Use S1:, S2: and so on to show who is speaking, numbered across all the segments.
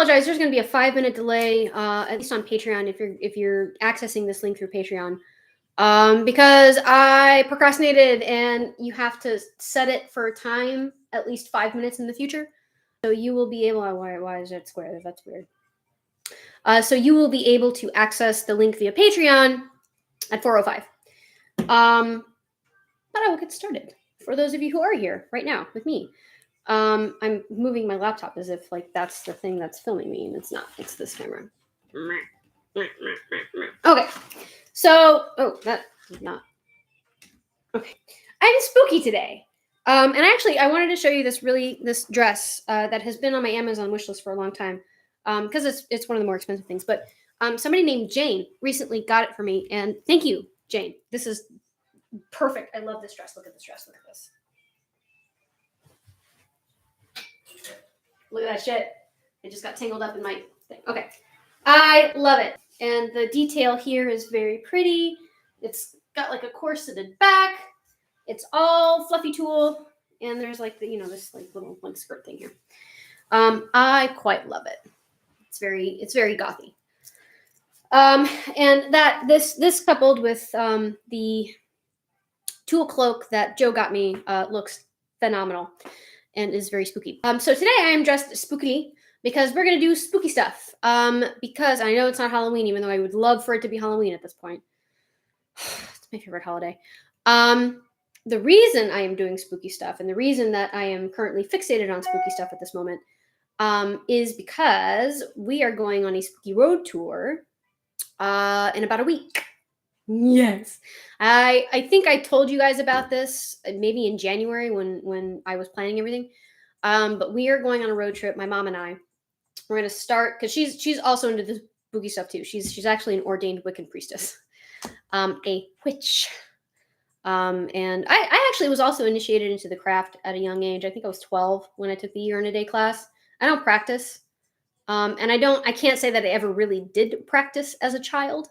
S1: apologize. There's going to be a 5-minute delay, at least on Patreon, if you're accessing this link through Patreon, because I procrastinated, and you have to set it for a time at least 5 minutes in the future. So you will be able. Why is that square? That's weird. So you will be able to access the link via Patreon at 4:05. But I will get started. For those of you who are here right now with me. I'm moving my laptop as if like that's the thing that's filming me, and it's not. It's this camera. Okay, so that is not okay. I'm spooky today, and actually I wanted to show you this dress that has been on my Amazon wishlist for a long time, because it's one of the more expensive things. But somebody named Jane recently got it for me, and thank you, Jane. This is perfect. I love this dress. Look at this dress. Look at this. Look at that shit. It just got tangled up in my thing. Okay. I love it. And the detail here is very pretty. It's got like a corseted back. It's all fluffy tulle. And there's like this like little like skirt thing here. I quite love it. It's very gothy. And that this coupled with the tulle cloak that Joe got me looks phenomenal. And is very spooky. So today I am dressed spookily because we're gonna do spooky stuff. Because I know it's not Halloween, even though I would love for it to be Halloween at this point. It's my favorite holiday. The reason I am doing spooky stuff, and the reason that I am currently fixated on spooky stuff at this moment, is because we are going on a spooky road tour in about a week. Yes. I think I told you guys about this maybe in January when I was planning everything. But we are going on a road trip, my mom and I. We're going to start because she's also into the spooky stuff too. She's actually an ordained Wiccan priestess, a witch. And I actually was also initiated into the craft at a young age. I think I was 12 when I took the year in a day class. I don't practice, and I can't say that I ever really did practice as a child.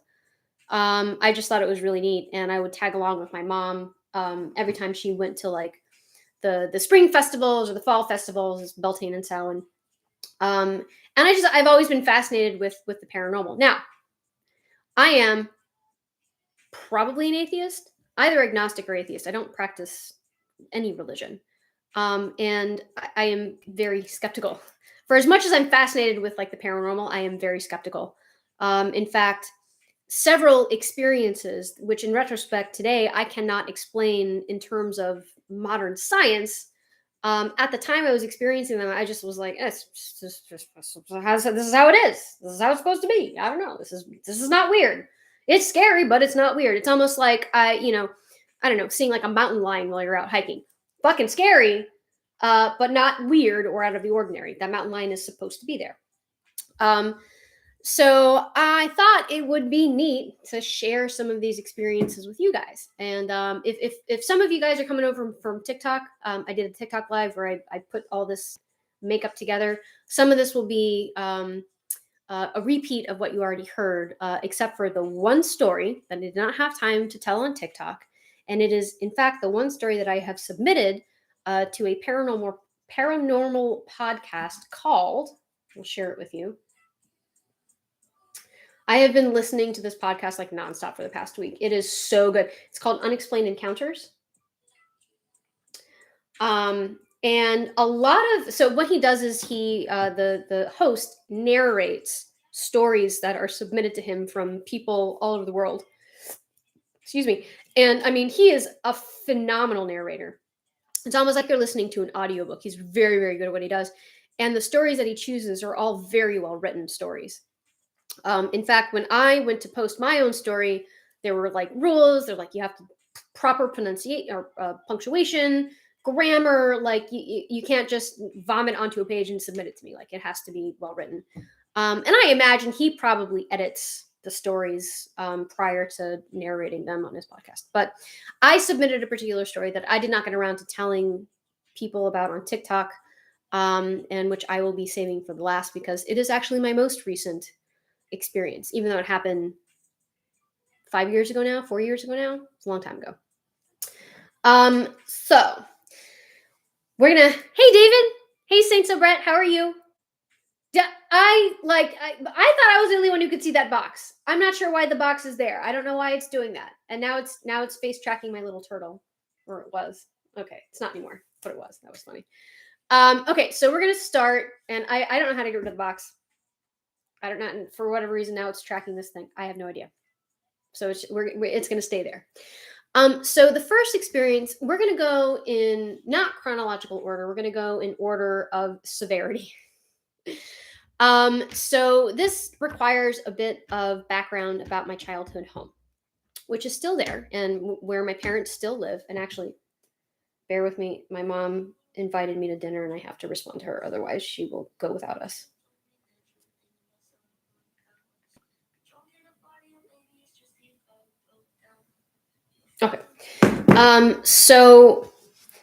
S1: I just thought it was really neat, and I would tag along with my mom every time she went to like the spring festivals or the fall festivals, Beltane and Samhain. And I've always been fascinated with the paranormal. Now, I am probably an atheist, either agnostic or atheist. I don't practice any religion, and I am very skeptical. For as much as I'm fascinated with like the paranormal, I am very skeptical. In fact, several experiences, which in retrospect today I cannot explain in terms of modern science. At the time I was experiencing them, I just was like, this is how it is. This is how it's supposed to be. I don't know. This is not weird. It's scary, but it's not weird. It's almost like I don't know, seeing like a mountain lion while you're out hiking. Fucking scary, but not weird or out of the ordinary. That mountain lion is supposed to be there. So I thought it would be neat to share some of these experiences with you guys. And if some of you guys are coming over from TikTok, I did a TikTok live where I put all this makeup together. Some of this will be a repeat of what you already heard, except for the one story that I did not have time to tell on TikTok. And it is, in fact, the one story that I have submitted to a paranormal podcast called, I'll share it with you. I have been listening to this podcast like nonstop for the past week. It is so good. It's called Unexplained Encounters. And a lot of, so what he does is the host narrates stories that are submitted to him from people all over the world. Excuse me. And I mean, he is a phenomenal narrator. It's almost like you're listening to an audiobook. He's very, very good at what he does. And the stories that he chooses are all very well written stories. In fact, when I went to post my own story, there were like rules. They're like, you have to proper pronunciation or punctuation, grammar. Like you can't just vomit onto a page and submit it to me. Like it has to be well written. And I imagine he probably edits the stories prior to narrating them on his podcast. But I submitted a particular story that I did not get around to telling people about on TikTok, and which I will be saving for the last because it is actually my most recent experience, even though it happened 4 years ago now. It's a long time ago. So we're gonna, hey David, hey Saint Brett, how are you? I thought I was the only one who could see that box. I'm not sure why the box is there. I don't know why it's doing that. And now it's face tracking my little turtle, or it was. Okay, it's not anymore, but it was. That was funny. Okay, so we're gonna start, and I don't know how to get rid of the box. I don't know, and for whatever reason now it's tracking this thing. I have no idea. So it's gonna stay there. So the first experience, we're gonna go in not chronological order. We're gonna go in order of severity. So this requires a bit of background about my childhood home, which is still there and where my parents still live. And actually, bear with me, my mom invited me to dinner and I have to respond to her, otherwise she will go without us. Okay. So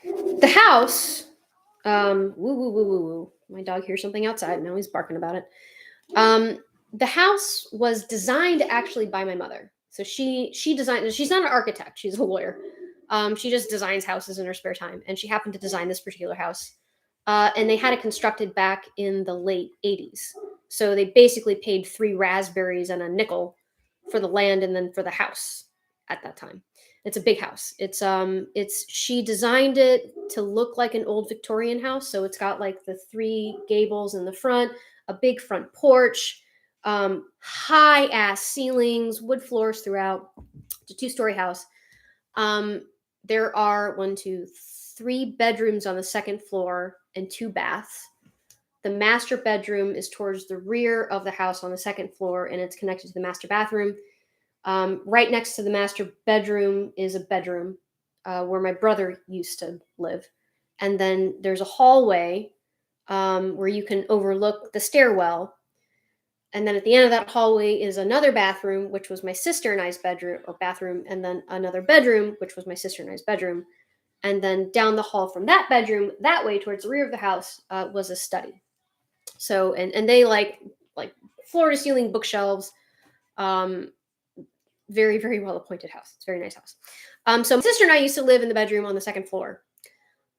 S1: the house, woo woo woo woo woo. My dog hears something outside. Now he's barking about it. The house was designed actually by my mother. So she designed. She's not an architect. She's a lawyer. She just designs houses in her spare time, and she happened to design this particular house. And they had it constructed back in the late '80s. So they basically paid 3 raspberries and a nickel for the land and then for the house at that time. It's a big house. It's she designed it to look like an old Victorian house. So it's got like the 3 gables in the front, a big front porch, high ass ceilings, wood floors throughout. It's a 2-story house. There are 1, 2, 3 bedrooms on the second floor and 2 baths. The master bedroom is towards the rear of the house on the second floor, and it's connected to the master bathroom. Right next to the master bedroom is a bedroom where my brother used to live. And then there's a hallway where you can overlook the stairwell. And then at the end of that hallway is another bathroom, which was my sister and I's bedroom or bathroom, and then another bedroom, which was my sister and I's bedroom. And then down the hall from that bedroom, that way towards the rear of the house, was a study. So and they like floor to ceiling bookshelves. Very, very well appointed house. It's a very nice house. So my sister and I used to live in the bedroom on the second floor.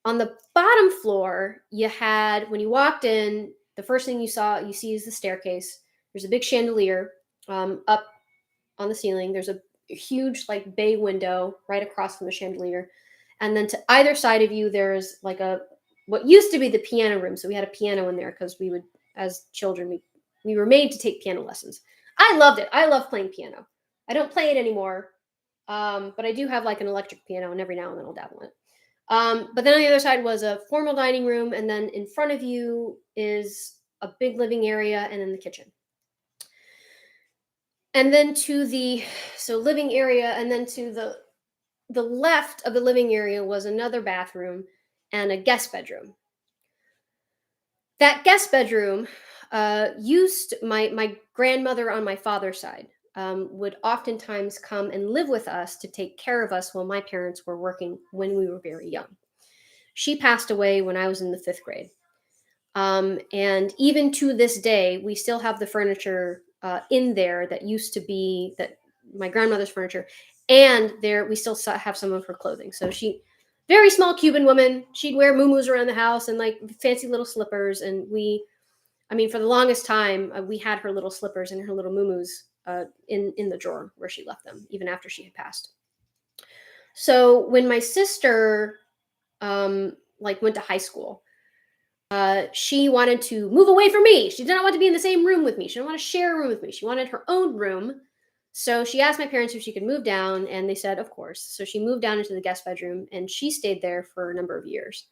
S1: On the bottom floor, you had, when you walked in, the first thing you see is the staircase. There's a big chandelier up on the ceiling. There's a huge like bay window right across from the chandelier. And then to either side of you, there's like what used to be the piano room. So we had a piano in there because we would, as children, we were made to take piano lessons. I loved it. I love playing piano. I don't play it anymore, but I do have like an electric piano, and every now and then I'll dabble in it. But then on the other side was a formal dining room, and then in front of you is a big living area, and then the kitchen. And then living area, and then to the left of the living area was another bathroom and a guest bedroom. That guest bedroom used my grandmother on my father's side would oftentimes come and live with us to take care of us while my parents were working when we were very young. She passed away when I was in the 5th grade. And even to this day, we still have the furniture in there that used to be my grandmother's furniture. And there we still have some of her clothing. So very small Cuban woman, she'd wear muumuus around the house and like fancy little slippers. And for the longest time, we had her little slippers and her little muumuus in the drawer where she left them, even after she had passed. So when my sister went to high school, she wanted to move away from me. She did not want to be in the same room with me. She didn't want to share a room with me. She wanted her own room. So she asked my parents if she could move down, and they said, of course. So she moved down into the guest bedroom, and she stayed there for a number of years.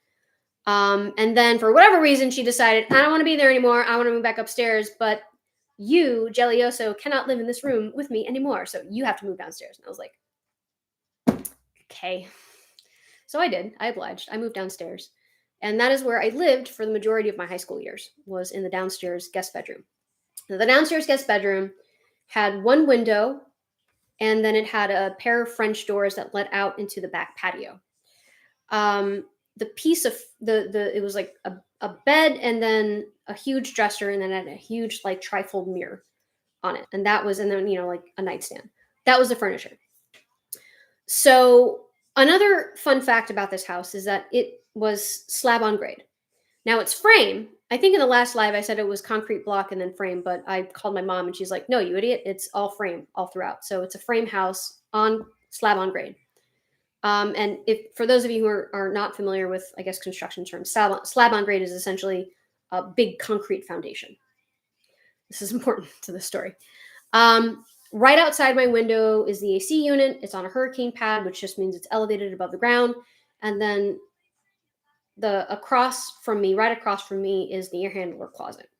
S1: And then for whatever reason, she decided, I don't want to be there anymore. I want to move back upstairs. But you, Jelioso, cannot live in this room with me anymore. So you have to move downstairs. And I was like, okay. So I did. I obliged. I moved downstairs. And that is where I lived for the majority of my high school years, was in the downstairs guest bedroom. Now, the downstairs guest bedroom had one window, and then it had a pair of French doors that led out into the back patio. The piece of it was like a bed, and then a huge dresser, and then it had a huge like trifold mirror on it. And then like a nightstand. That was the furniture. So another fun fact about this house is that it was slab on grade. Now its frame I think in the last live I said it was concrete block and then frame, but I called my mom and she's like, "No, you idiot! It's all frame all throughout." So it's a frame house on slab on grade. And if for those of you who are not familiar with, I guess, construction terms, slab on grade is essentially a big concrete foundation. This is important to the story. Right outside my window is the AC unit. It's on a hurricane pad, which just means it's elevated above the ground. And then right across from me, is the air handler closet.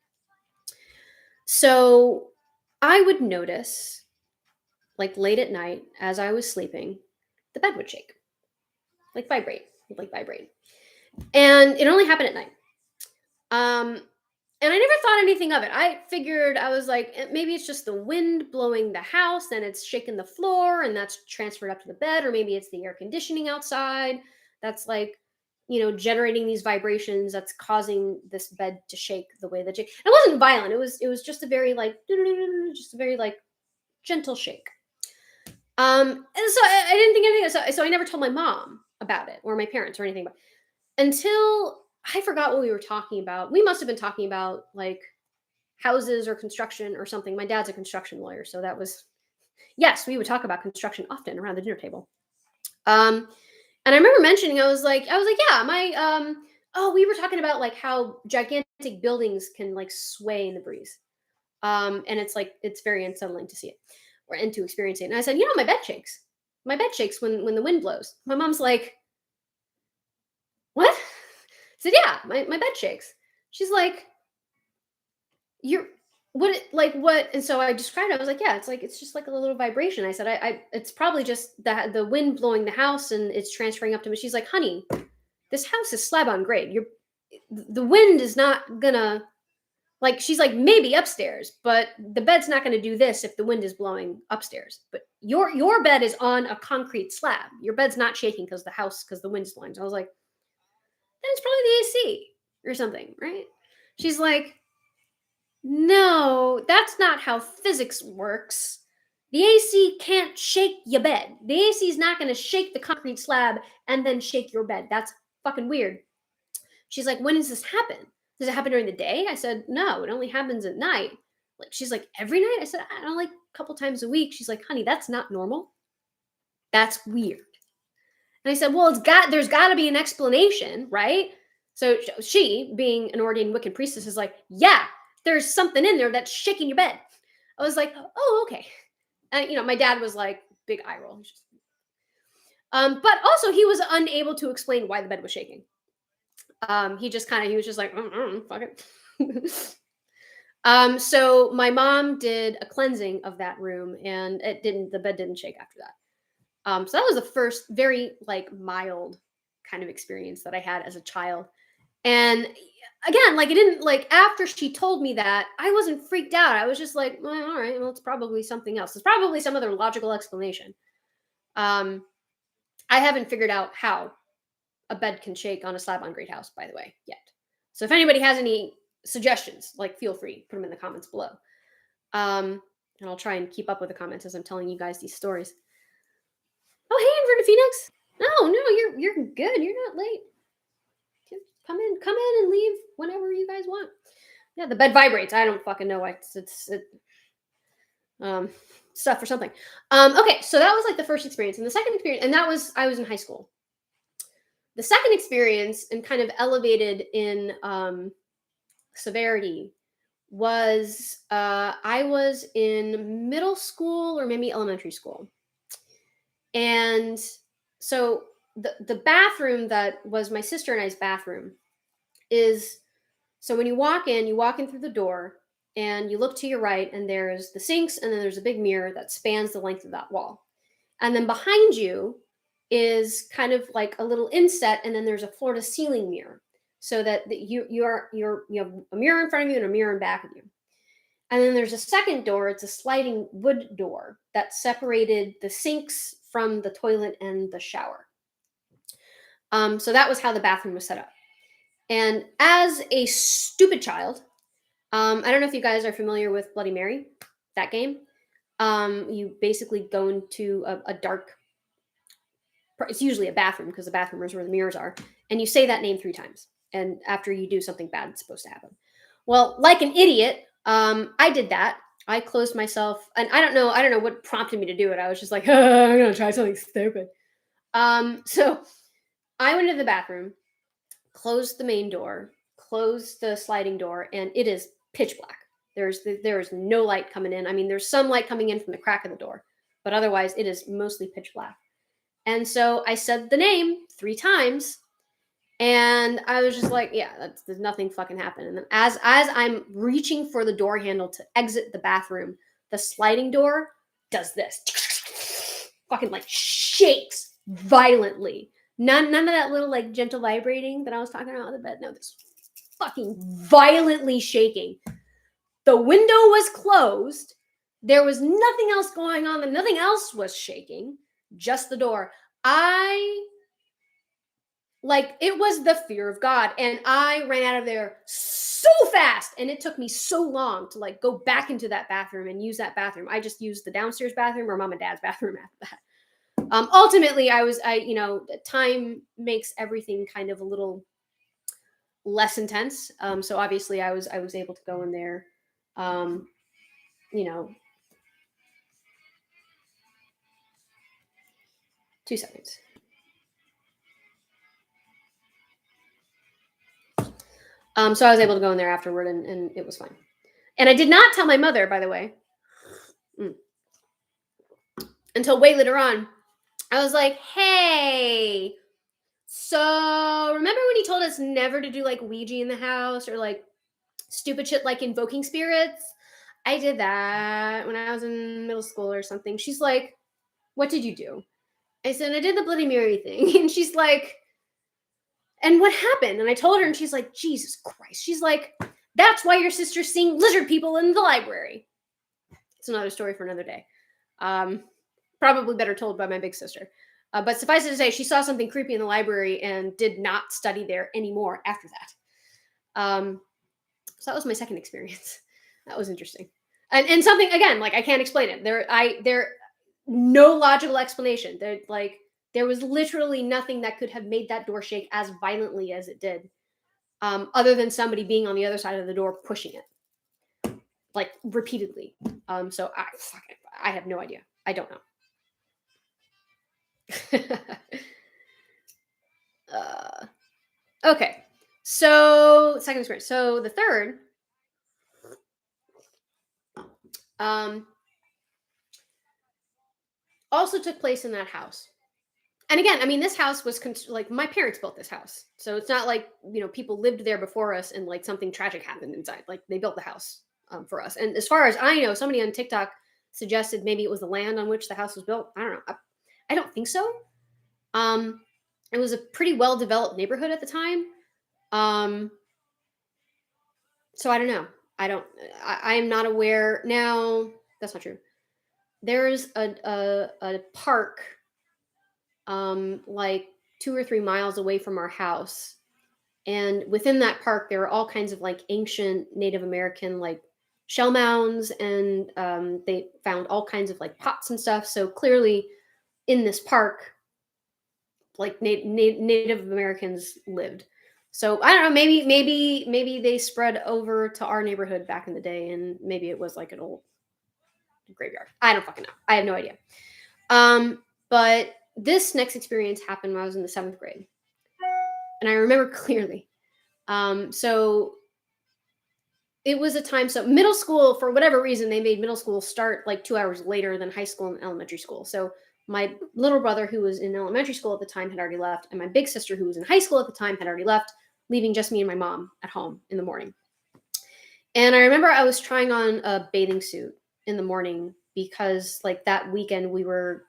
S1: So I would notice, like late at night, as I was sleeping, the bed would shake, like vibrate. And it only happened at night. And I never thought anything of it. I figured, I was like, maybe it's just the wind blowing the house and it's shaking the floor and that's transferred up to the bed, or maybe it's the air conditioning outside that's like, generating these vibrations that's causing this bed to shake the way that it wasn't violent. It was just a very like just a very like gentle shake. And so I didn't think anything. So I never told my mom about it or my parents or anything about it, until I forgot what we were talking about. We must have been talking about like houses or construction or something. My dad's a construction lawyer, so that was, yes, we would talk about construction often around the dinner table. And I remember mentioning, I was like, yeah, oh, we were talking about like how gigantic buildings can like sway in the breeze. And it's very unsettling to see it and to experience it. And I said, my bed shakes. My bed shakes when the wind blows. My mom's like, what? I said, yeah, my bed shakes. She's like, you're what? And so I described it. I was like, yeah, it's just like a little vibration. I said, it's probably just the wind blowing the house and it's transferring up to me. She's like, honey, this house is slab on grade. The wind is not gonna, like, she's like, maybe upstairs, but the bed's not gonna do this if the wind is blowing upstairs. But your bed is on a concrete slab. Your bed's not shaking because the wind's blowing. So I was like, then it's probably the AC or something, right? She's like, no, that's not how physics works. The AC can't shake your bed. The AC is not going to shake the concrete slab and then shake your bed. That's fucking weird. She's like, when does this happen? Does it happen during the day? I said, no, it only happens at night. Like, she's like, every night? I said, I don't know, like a couple times a week. She's like, honey, that's not normal. That's weird. And I said, well, there's got to be an explanation, right? So she, being an ordained Wiccan priestess, is like, yeah, there's something in there that's shaking your bed. I was like, oh, okay. And my dad was like, big eye roll. But also he was unable to explain why the bed was shaking. He was just like, fuck it. So my mom did a cleansing of that room, and the bed didn't shake after that. So that was the first very like mild kind of experience that I had as a child. And again, like, it didn't, like, after she told me that, I wasn't freaked out. I was just like, well, all right, well, it's probably something else. It's probably some other logical explanation. I haven't figured out how a bed can shake on a slab on grade house, by the way, yet. So if anybody has any suggestions, like, feel free, put them in the comments below. And I'll try and keep up with the comments as I'm telling you guys these stories. Oh, hey, Inverted Phoenix. No, you're good. You're not late. Come in and leave whenever you guys want. Yeah, the bed vibrates. I don't fucking know why. It's stuff or something. Okay, so that was like the first experience. And the second experience, and I was in high school. The second experience, and kind of elevated in severity, was I was in middle school or maybe elementary school. And so the bathroom that was my sister and I's bathroom is, so when you walk in through the door and you look to your right, and there's the sinks, and then there's a big mirror that spans the length of that wall. And then behind you is kind of like a little inset, and then there's a floor to ceiling mirror, so that you have a mirror in front of you and a mirror in back of you. And then there's a second door. It's a sliding wood door that separated the sinks from the toilet and the shower. So that was how the bathroom was set up. And as a stupid child, I don't know if you guys are familiar with Bloody Mary, that game. You basically go into a dark, it's usually a bathroom because the bathroom is where the mirrors are, and you say that name 3 times. and after you do something bad, it's supposed to happen. Well, like an idiot, I did that. I closed myself, and I don't know what prompted me to do it. I was just like, I'm gonna try something stupid. So I went into the bathroom, closed the main door, closed the sliding door, and it is pitch black. There is no light coming in. I mean, there's some light coming in from the crack of the door, but otherwise it is mostly pitch black. And so I said the name 3 times, and I was just like, yeah, there's nothing fucking happened. And then as I'm reaching for the door handle to exit the bathroom, the sliding door does this. Fucking like shakes violently. None of that little like gentle vibrating that I was talking about on the bed. No, this fucking violently shaking. The window was closed. There was nothing else going on, and nothing else was shaking, just the door. It was the fear of God, and I ran out of there so fast, and it took me so long to like go back into that bathroom and use that bathroom. I just used the downstairs bathroom or mom and dad's bathroom after that. Ultimately, time makes everything kind of a little less intense. So obviously, I was able to go in there. You know, 2 seconds. So I was able to go in there afterward, and it was fine. And I did not tell my mother, by the way, until way later on. I was like, hey, so remember when he told us never to do like Ouija in the house or like stupid shit like invoking spirits? I did that when I was in middle school or something. She's like, what did you do? I said, I did the Bloody Mary thing. And she's like, and what happened? And I told her, and she's like, Jesus Christ. She's like, that's why your sister's seeing lizard people in the library. It's another story for another day. Probably better told by my big sister. But suffice it to say, she saw something creepy in the library and did not study there anymore after that. So that was my second experience. That was interesting. And something, again, like I can't explain it. There no logical explanation. There was literally nothing that could have made that door shake as violently as it did, other than somebody being on the other side of the door pushing it, like repeatedly. So I have no idea. I don't know. Okay, so second experience. So the third, also took place in that house. And again, I mean, this house was like my parents built this house, so it's not like people lived there before us and like something tragic happened inside. Like they built the house for us. And as far as I know, somebody on TikTok suggested maybe it was the land on which the house was built. I don't know. I don't think so. It was a pretty well developed neighborhood at the time. So I don't know. I am not aware now. That's not true. There's a park, like 2 or 3 miles away from our house, and within that park there are all kinds of like ancient Native American like shell mounds, and they found all kinds of like pots and stuff. So clearly, in this park, like Native Americans lived. So I don't know. Maybe they spread over to our neighborhood back in the day, and maybe it was like an old graveyard. I don't fucking know. I have no idea. But this next experience happened when I was in the 7th grade, and I remember clearly. So it was a time. So middle school, for whatever reason, they made middle school start like 2 hours later than high school and elementary school. So my little brother, who was in elementary school at the time, had already left, and my big sister, who was in high school at the time, had already left, leaving just me and my mom at home in the morning. And I remember I was trying on a bathing suit in the morning because, like, that weekend we were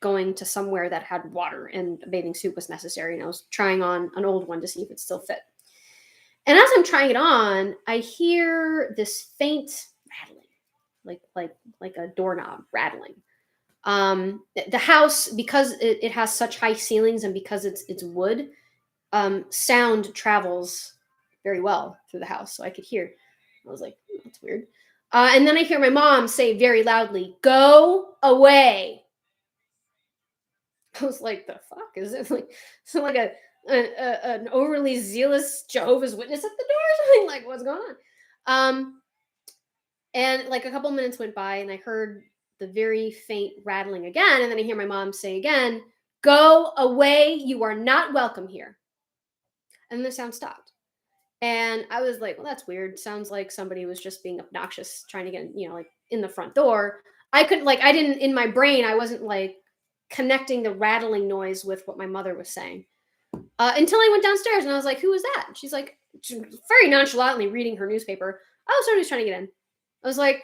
S1: going to somewhere that had water and a bathing suit was necessary. And I was trying on an old one to see if it still fit. And as I'm trying it on, I hear this faint rattling, like a doorknob rattling. The house, because it has such high ceilings and because it's wood, sound travels very well through the house, so I could hear. I was like, that's weird. And then I hear my mom say very loudly, "Go away." I was like, the fuck is it? Like, so like an overly zealous Jehovah's Witness at the door or something? Like, what's going on? And like a couple minutes went by, and I heard the very faint rattling again, and then I hear my mom say again, "Go away! You are not welcome here." And the sound stopped. And I was like, well, that's weird. Sounds like somebody was just being obnoxious, trying to get, like in the front door. I couldn't, like, I didn't, in my brain, I wasn't like connecting the rattling noise with what my mother was saying until I went downstairs and I was like, who was that? And she's like, very nonchalantly reading her newspaper. Oh, somebody's trying to get in. I was like,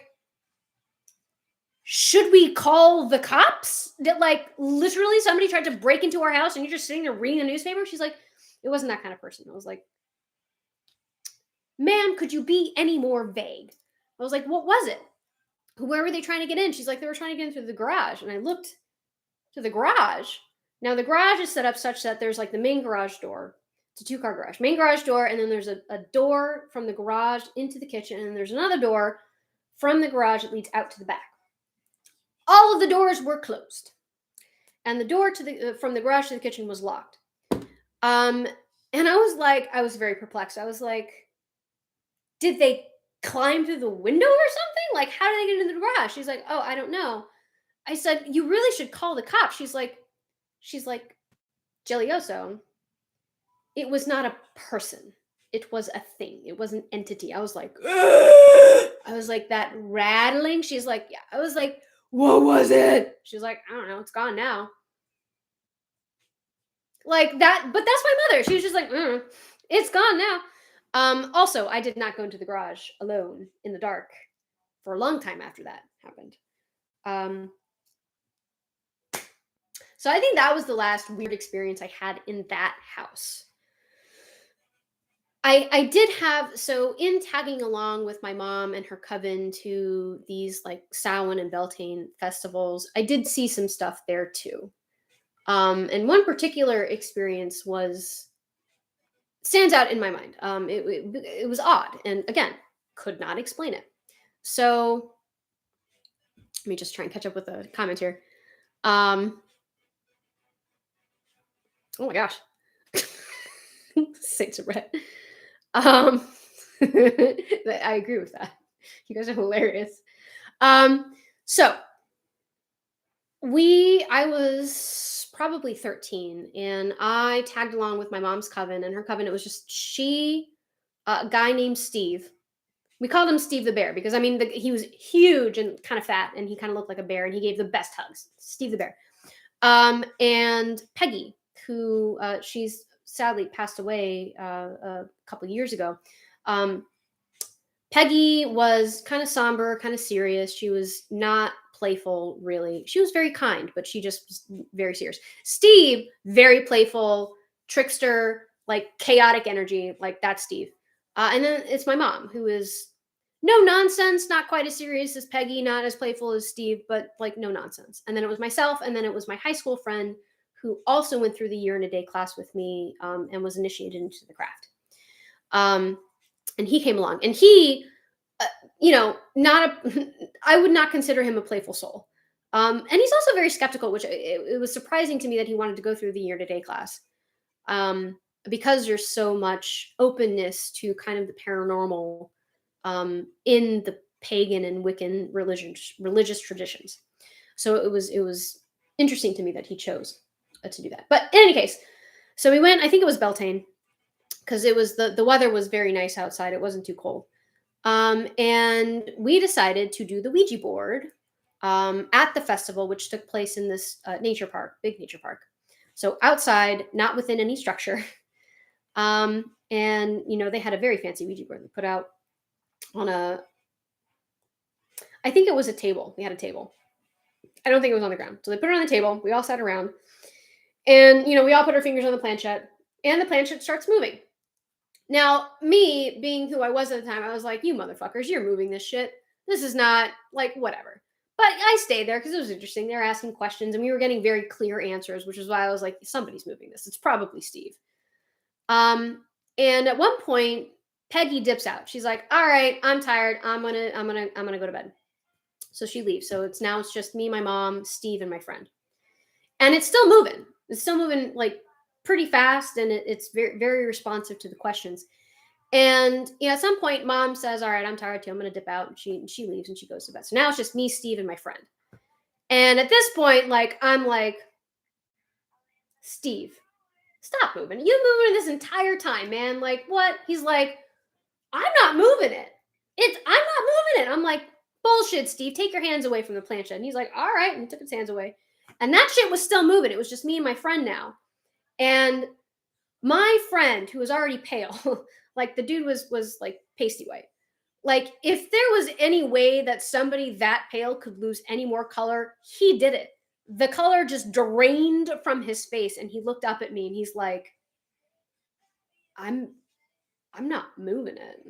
S1: should we call the cops? That like literally somebody tried to break into our house and you're just sitting there reading the newspaper? She's like, it wasn't that kind of person. I was like, ma'am, could you be any more vague? I was like, what was it? Where were they trying to get in? She's like, they were trying to get in through the garage. And I looked to the garage. Now, the garage is set up such that there's like the main garage door. It's a 2-car garage, main garage door. And then there's a door from the garage into the kitchen. And there's another door from the garage that leads out to the back. All of the doors were closed. And the door to the from the garage to the kitchen was locked. And I was very perplexed. I was like, did they climb through the window or something? Like, how did they get into the garage? She's like, oh, I don't know. I said, you really should call the cops. She's like, Gelioso, it was not a person. It was a thing. It was an entity. I was like, that rattling. She's like, yeah. I was like, what was it? She's like, I don't know. It's gone now. Like that, but that's my mother. She was just like, it's gone now. Also, I did not go into the garage alone in the dark for a long time after that happened. So I think that was the last weird experience I had in that house. I did have, so in tagging along with my mom and her coven to these like Samhain and Beltane festivals, I did see some stuff there too. And one particular experience stands out in my mind. It was odd, and again, could not explain it. So let me just try and catch up with the comment here. Oh my gosh, Saints of Red. I agree with that. You guys are hilarious. So I was probably 13 and I tagged along with my mom's coven, and her coven, it was just a guy named Steve. We called him Steve the Bear because I mean, he was huge and kind of fat and he kind of looked like a bear and he gave the best hugs. Steve the Bear. And Peggy, who she's sadly passed away a couple years ago. Peggy was kind of somber, kind of serious. She was not playful, really. She was very kind, but she just was very serious. Steve, very playful, trickster, like chaotic energy. Like that's Steve. And then it's my mom, who is no nonsense, not quite as serious as Peggy, not as playful as Steve, but like no nonsense. And then it was myself, and then it was my high school friend who also went through the year and a day class with me and was initiated into the craft. And he came along, and he, I would not consider him a playful soul. And he's also very skeptical, which it was surprising to me that he wanted to go through the year to day class. Because there's so much openness to kind of the paranormal in the pagan and Wiccan religious traditions. So it was interesting to me that he chose to do that. But in any case, so we went, I think it was Beltane, because it was the weather was very nice outside. It wasn't too cold. And we decided to do the Ouija board at the festival, which took place in this nature park, big nature park. So outside, not within any structure. And, they had a very fancy Ouija board. They put out on I think it was a table. They had a table. I don't think it was on the ground. So they put it on the table. We all sat around. And, we all put our fingers on the planchette. And the planchette starts moving. Now, me being who I was at the time, I was like, you motherfuckers, you're moving this shit. This is not, like, whatever. But I stayed there because it was interesting. They were asking questions, and we were getting very clear answers, which is why I was like, somebody's moving this. It's probably Steve. And at one point, Peggy dips out. She's like, all right, I'm tired. I'm gonna go to bed. So she leaves. So it's just me, my mom, Steve, and my friend. And it's still moving. It's still moving, like, pretty fast, and it's very very responsive to the questions. And at some point, mom says, "All right, I'm tired too. I'm going to dip out." And she leaves and she goes to bed. So now it's just me, Steve, and my friend. And at this point, like I'm like, Steve, stop moving. You moving this entire time, man. Like what? He's like, I'm not moving it. I'm not moving it. I'm like, bullshit, Steve. Take your hands away from the planchette. And he's like, all right. And he took his hands away. And that shit was still moving. It was just me and my friend now. And my friend, who was already pale, like the dude was like pasty white. Like if there was any way that somebody that pale could lose any more color, he did it. The color just drained from his face, and he looked up at me and he's like, I'm I'm not moving it.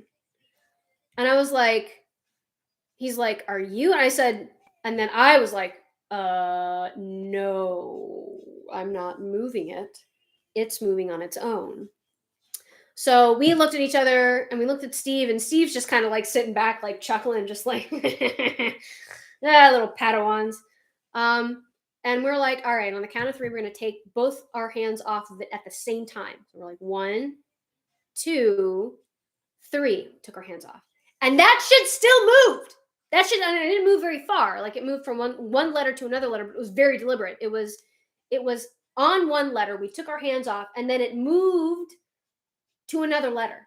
S1: And I was like, he's like, are you? And I said, and then I was like, no, I'm not moving it. It's moving on its own. So we looked at each other and we looked at Steve, and Steve's just kind of like sitting back, like chuckling, just like, yeah, little Padawans. Um, and we're like, all right, on the count of three, we're going to take both our hands off of it at the same time. So we're like, 1, 2, 3. Took our hands off. And that shit still moved. That shit, and it didn't move very far. Like it moved from one letter to another letter, but it was very deliberate. It was on one letter. We took our hands off, and then it moved to another letter.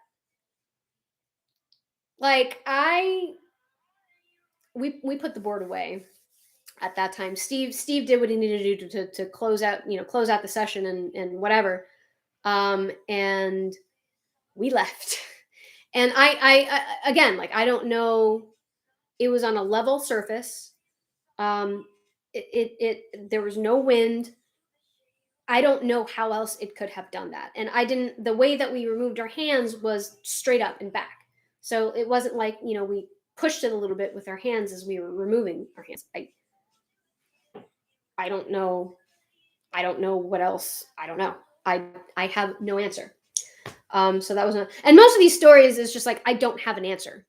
S1: Like we put the board away at that time. Steve did what he needed to do to close out the session and whatever. And we left. And I again, like I don't know. It was on a level surface. There was no wind. I don't know how else it could have done that. And I didn't. The way that we removed our hands was straight up and back. So it wasn't like we pushed it a little bit with our hands as we were removing our hands. I don't know. I don't know what else. I don't know. I have no answer. So that was not. And most of these stories is just like I don't have an answer.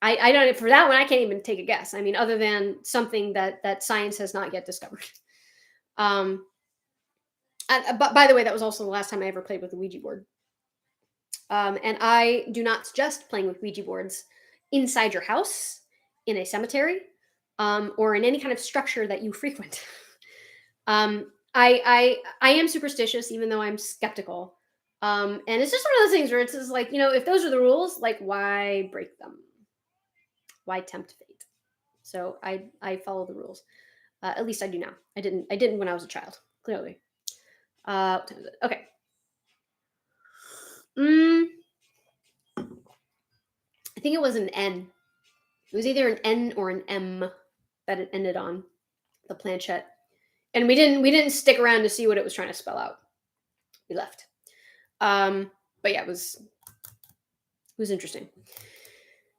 S1: I don't for that one. I can't even take a guess. I mean, other than something that science has not yet discovered. But by the way, that was also the last time I ever played with a Ouija board. And I do not suggest playing with Ouija boards inside your house, in a cemetery, or in any kind of structure that you frequent. I am superstitious, even though I'm skeptical. And it's just one of those things where it's just like, if those are the rules, like why break them? Why tempt fate? So I follow the rules. At least I do now. I didn't when I was a child, clearly. What time is it? Okay. I think it was an N. It was either an N or an M that it ended on, the planchette. And we didn't stick around to see what it was trying to spell out. We left. But yeah, it was interesting.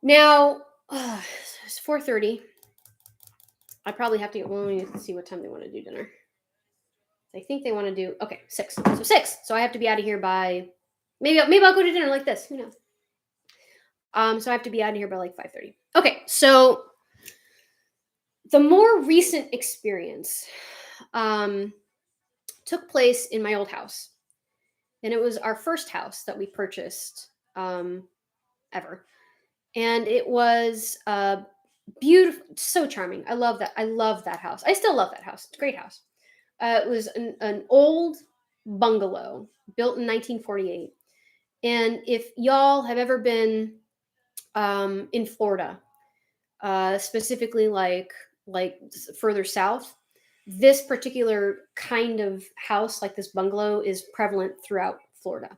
S1: Now it's 4:30. I probably have to get. Well, we need to see what time they want to do dinner. I think they want to do 6. So 6. So I have to be out of here by maybe I'll go to dinner like this. Who knows? So I have to be out of here by like 5:30. Okay, so the more recent experience took place in my old house, and it was our first house that we purchased ever, and it was beautiful, so charming. I love that house. I still love that house. It's a great house. It was an old bungalow built in 1948, and if y'all have ever been in Florida, specifically like further south, this particular kind of house, like this bungalow, is prevalent throughout Florida.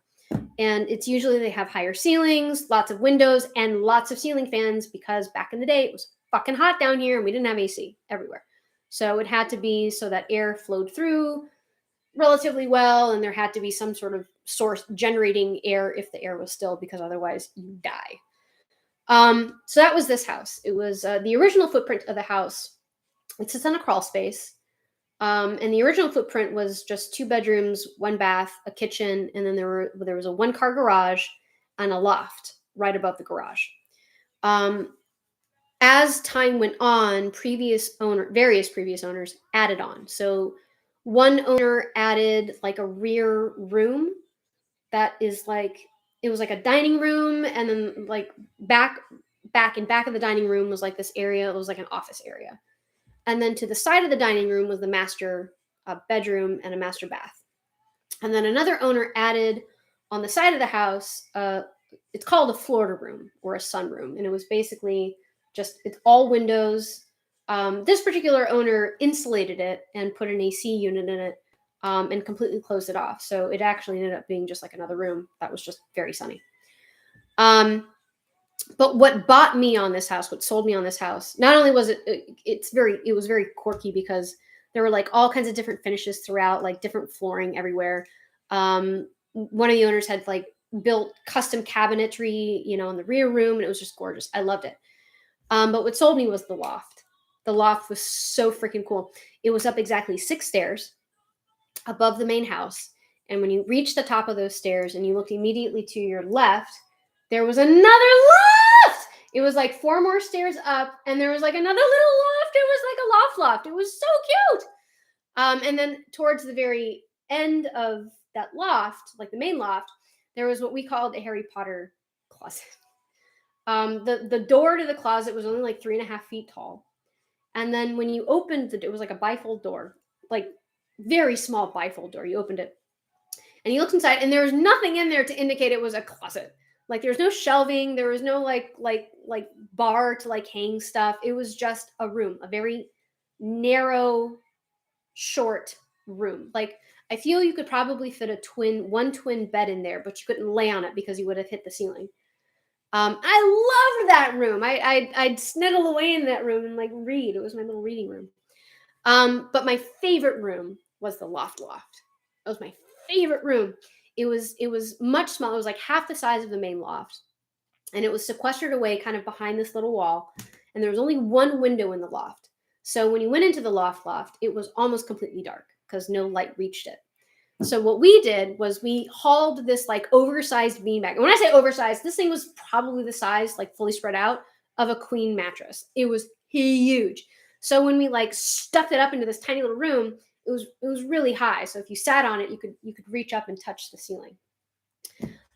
S1: And it's usually they have higher ceilings, lots of windows, and lots of ceiling fans, because back in the day it was fucking hot down here and we didn't have AC everywhere. So it had to be so that air flowed through relatively well, and there had to be some sort of source generating air if the air was still, because otherwise you die. So that was this house. It was the original footprint of the house. It sits on a crawl space. And the original footprint was just 2 bedrooms, 1 bath, a kitchen, and then there was a 1-car garage and a loft right above the garage. As time went on, various previous owners added on. So One owner added like a rear room that is like, it was like a dining room, and then like back of the dining room was like this area. It was like an office area, and then to the side of the dining room was the master bedroom and a master bath. And then another owner added on the side of the house, it's called a Florida room or a sunroom, and it was basically just, it's all windows. This particular owner insulated it and put an AC unit in it, and completely closed it off. So it actually ended up being just like another room that was just very sunny. But what bought me on this house, what sold me on this house, not only was it was very quirky because there were like all kinds of different finishes throughout, like different flooring everywhere. One of the owners had like built custom cabinetry, in the rear room, and it was just gorgeous. I loved it. But what sold me was the loft. The loft was so freaking cool. It was up exactly 6 stairs above the main house. And when you reached the top of those stairs and you looked immediately to your left, there was another loft. It was like 4 more stairs up, and there was like another little loft. It was like a loft. It was so cute. And then towards the very end of that loft, like the main loft, there was what we called a Harry Potter closet. The door to the closet was only like 3.5 feet tall. And then when you opened it was like a bifold door, like very small bifold door. You opened it and you looked inside, and there was nothing in there to indicate it was a closet. Like there was no shelving, there was no like bar to like hang stuff. It was just a room, a very narrow, short room. Like I feel you could probably fit one twin bed in there, but you couldn't lay on it because you would have hit the ceiling. I loved that room. I'd snuggle away in that room and like read. It was my little reading room. But my favorite room was the loft. That was my favorite room. It was much smaller. It was like half the size of the main loft, and it was sequestered away kind of behind this little wall. And there was only one window in the loft. So when you went into the loft, it was almost completely dark because no light reached it. So what we did was we hauled this like oversized beanbag. And when I say oversized, this thing was probably the size, like fully spread out, of a queen mattress. It was huge. So when we like stuffed it up into this tiny little room, it was really high. So if you sat on it, you could reach up and touch the ceiling.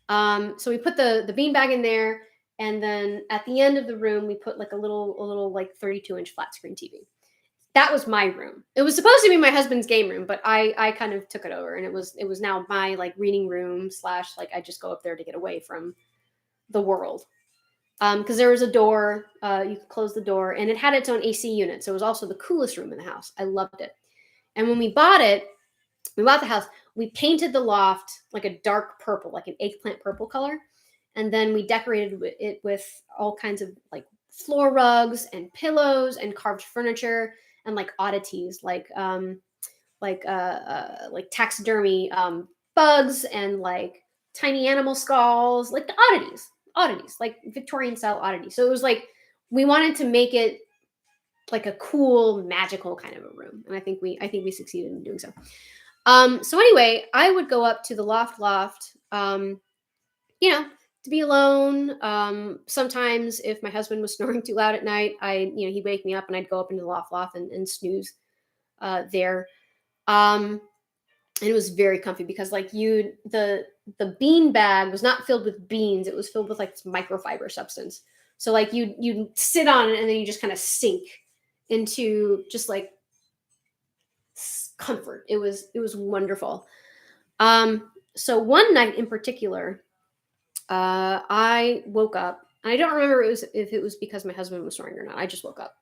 S1: So we put the beanbag in there, and then at the end of the room, we put like a little like 32-inch flat screen TV. That was my room. It was supposed to be my husband's game room, but I kind of took it over, and it was now my like reading room / like I just go up there to get away from the world. Because there was a door, you could close the door, and it had its own AC unit, so it was also the coolest room in the house. I loved it. And when we bought the house, we painted the loft like a dark purple, like an eggplant purple color, and then we decorated it with all kinds of like floor rugs and pillows and carved furniture and like oddities like taxidermy bugs and like tiny animal skulls, like the oddities, like Victorian style oddities. So it was like we wanted to make it like a cool, magical kind of a room, and I think we succeeded in doing so. So anyway, I would go up to the loft, to be alone. Sometimes if my husband was snoring too loud at night, he'd wake me up, and I'd go up into the loft and snooze there. And it was very comfy because like the bean bag was not filled with beans. It was filled with like this microfiber substance. So like you sit on it, and then you just kind of sink into just like comfort. It was wonderful. So one night in particular, I woke up. And I don't remember if it was because my husband was snoring or not. I just woke up.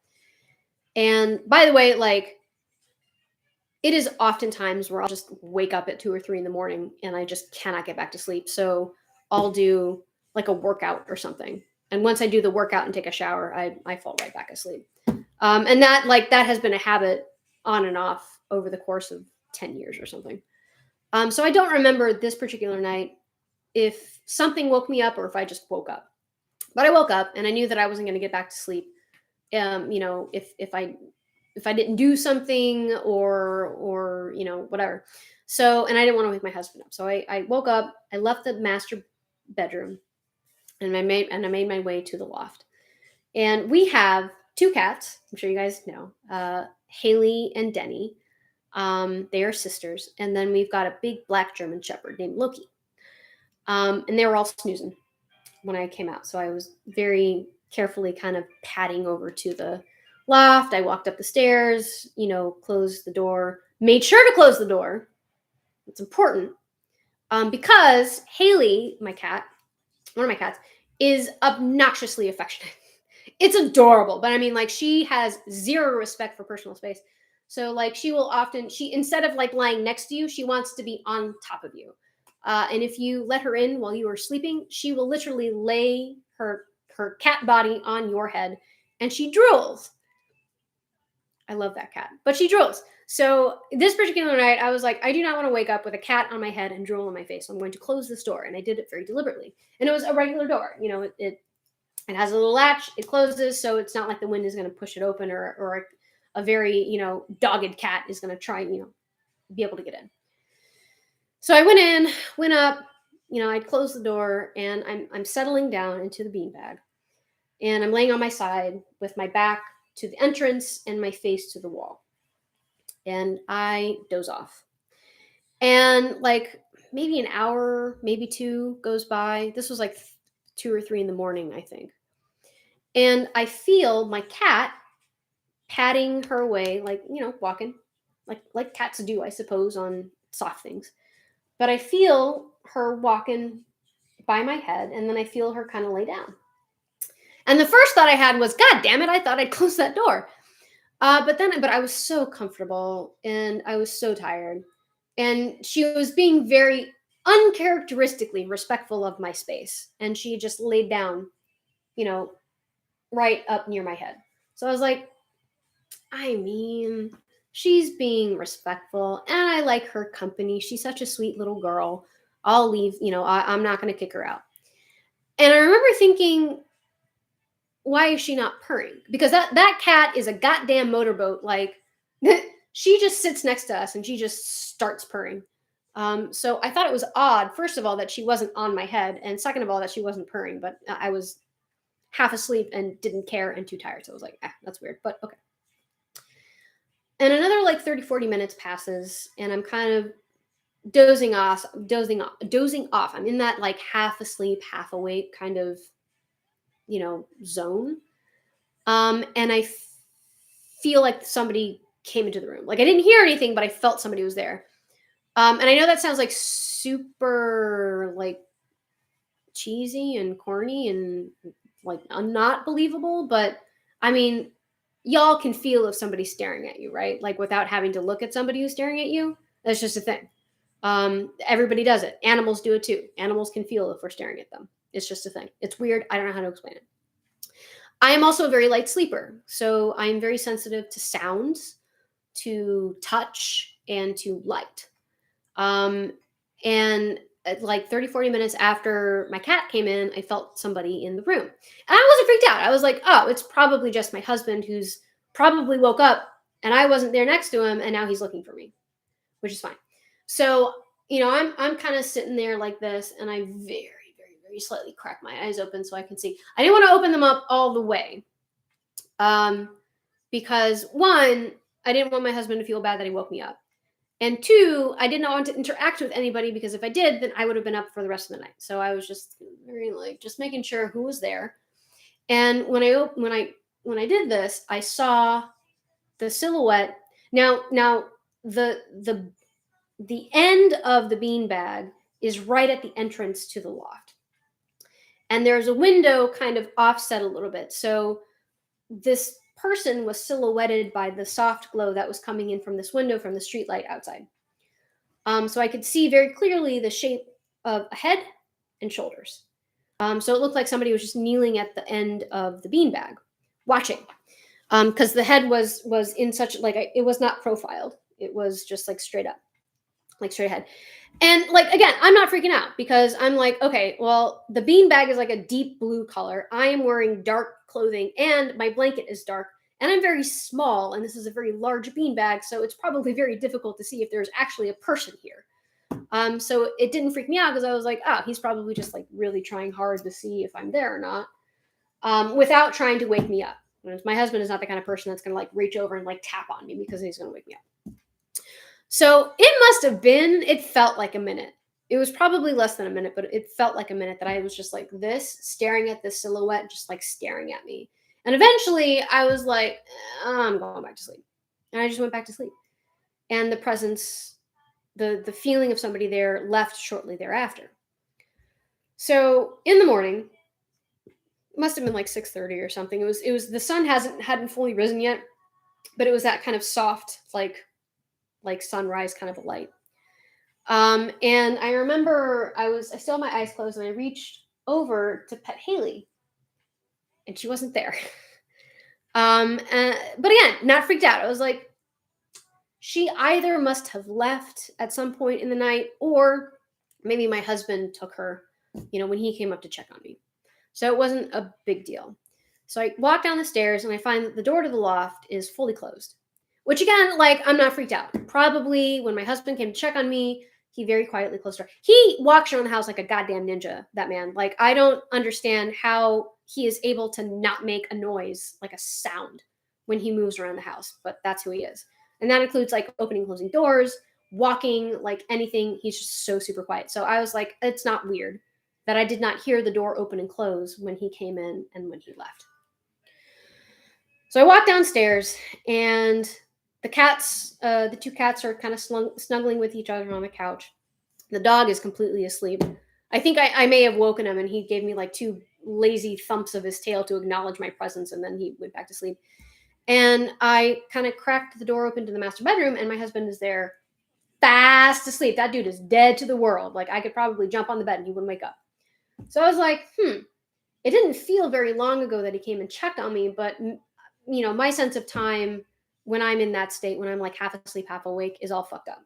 S1: And by the way, like it is oftentimes where I'll just wake up at 2 or 3 in the morning and I just cannot get back to sleep. So I'll do like a workout or something. And once I do the workout and take a shower, I fall right back asleep. And that has been a habit on and off over the course of 10 years or something. So I don't remember this particular night if something woke me up or if I just woke up. But I woke up and I knew that I wasn't going to get back to sleep. If I didn't do something or whatever. So, and I didn't want to wake my husband up. So I woke up, I left the master bedroom, and I made my way to the loft. And we have 2 cats. I'm sure you guys know, Haley and Denny. They are sisters. And then we've got a big black German Shepherd named Loki. And they were all snoozing when I came out. So I was very carefully kind of padding over to the loft. I walked up the stairs, closed the door, made sure to close the door. It's important. Because Haley, my cat, one of my cats, is obnoxiously affectionate. It's adorable, but I mean, like, she has zero respect for personal space. So, like, she will often, instead of like lying next to you, she wants to be on top of you. And if you let her in while you are sleeping, she will literally lay her cat body on your head, and she drools. I love that cat, but she drools. So this particular night, I was like, I do not want to wake up with a cat on my head and drool on my face. So I'm going to close this door, and I did it very deliberately. And it was a regular door. It has a little latch. It closes, so it's not like the wind is going to push it open, or a very dogged cat is going to try be able to get in. So I went up. I'd closed the door, and I'm settling down into the beanbag, and I'm laying on my side with my back to the entrance and my face to the wall. And I doze off. And like maybe an hour, maybe two goes by. This was like 2 or 3 in the morning, I think. And I feel my cat patting her way, like, walking, like cats do, I suppose, on soft things. But I feel her walking by my head, and then I feel her kind of lay down. And the first thought I had was, God damn it, I thought I'd close that door. But I was so comfortable, and I was so tired. And she was being very uncharacteristically respectful of my space. And she just laid down, right up near my head. So I was like, I mean, she's being respectful, and I like her company. She's such a sweet little girl. I'll leave, I'm not going to kick her out. And I remember thinking, why is she not purring? Because that cat is a goddamn motorboat. Like, she just sits next to us and she just starts purring. So I thought it was odd, first of all, that she wasn't on my head, and second of all, that she wasn't purring. But I was half asleep and didn't care and too tired. So I was like, that's weird, but okay. And another like 30, 40 minutes passes, and I'm kind of dozing off. I'm in that like half asleep, half awake kind of, zone. And I feel like somebody came into the room. Like, I didn't hear anything, but I felt somebody was there. And I know that sounds like super like cheesy and corny and like not believable, but I mean, y'all can feel if somebody's staring at you, right? Like, without having to look at somebody who's staring at you. That's just a thing. Everybody does it. Animals do it too. Animals can feel if we're staring at them. It's just a thing. It's weird. I don't know how to explain it. I am also a very light sleeper, so I am very sensitive to sounds, to touch, and to light. And at like 30, 40 minutes after my cat came in, I felt somebody in the room. And I wasn't freaked out. I was like, oh, it's probably just my husband, who's probably woke up and I wasn't there next to him, and now he's looking for me, which is fine. So, I'm kind of sitting there like this, and I very, very, very slightly crack my eyes open so I can see. I didn't want to open them up all the way. Because one, I didn't want my husband to feel bad that he woke me up. And two, I did not want to interact with anybody, because if I did, then I would have been up for the rest of the night. So I was just very just making sure who was there. And when I did this, I saw the silhouette. Now the end of the beanbag is right at the entrance to the loft. And there's a window kind of offset a little bit. So this person was silhouetted by the soft glow that was coming in from this window from the streetlight outside. So I could see very clearly the shape of a head and shoulders. So it looked like somebody was just kneeling at the end of the beanbag, watching. Because the head was in such it was not profiled. It was just like straight up, like straight ahead. And like, again, I'm not freaking out, because I'm like, okay, well, the beanbag is like a deep blue color. I am wearing dark clothing, and my blanket is dark, and I'm very small, and this is a very large beanbag, so it's probably very difficult to see if there's actually a person here. So it didn't freak me out, because I was like, oh, he's probably just like really trying hard to see if I'm there or not, without trying to wake me up. My husband is not the kind of person that's going to like reach over and like tap on me because he's going to wake me up. So it felt like a minute. It was probably less than a minute, but it felt like a minute that I was just like this, staring at this silhouette, just like staring at me. And eventually I was like, I'm going back to sleep. And I just went back to sleep. And the presence, the feeling of somebody there left shortly thereafter. So in the morning, it must have been like 6:30 or something. It was the sun hadn't fully risen yet, but it was that kind of soft, like sunrise kind of a light. And I remember I still had my eyes closed and I reached over to pet Haley and she wasn't there. But again, not freaked out. I was like, she either must have left at some point in the night or maybe my husband took her, when he came up to check on me. So it wasn't a big deal. So I walk down the stairs and I find that the door to the loft is fully closed. Which again, like, I'm not freaked out. Probably when my husband came to check on me, he very quietly closed the door. He walks around the house like a goddamn ninja, that man. Like, I don't understand how he is able to not make a noise, like a sound, when he moves around the house, but that's who he is. And that includes like opening, closing doors, walking, like anything. He's just so super quiet. So I was like, it's not weird that I did not hear the door open and close when he came in and when he left. So I walked downstairs and the two cats are kind of snuggling with each other on the couch. The dog is completely asleep. I think I may have woken him and he gave me like two lazy thumps of his tail to acknowledge my presence and then he went back to sleep. And I kind of cracked the door open to the master bedroom and my husband is there fast asleep. That dude is dead to the world. Like I could probably jump on the bed and he wouldn't wake up. So I was like, it didn't feel very long ago that he came and checked on me, but my sense of time when I'm in that state, when I'm like half asleep, half awake, is all fucked up,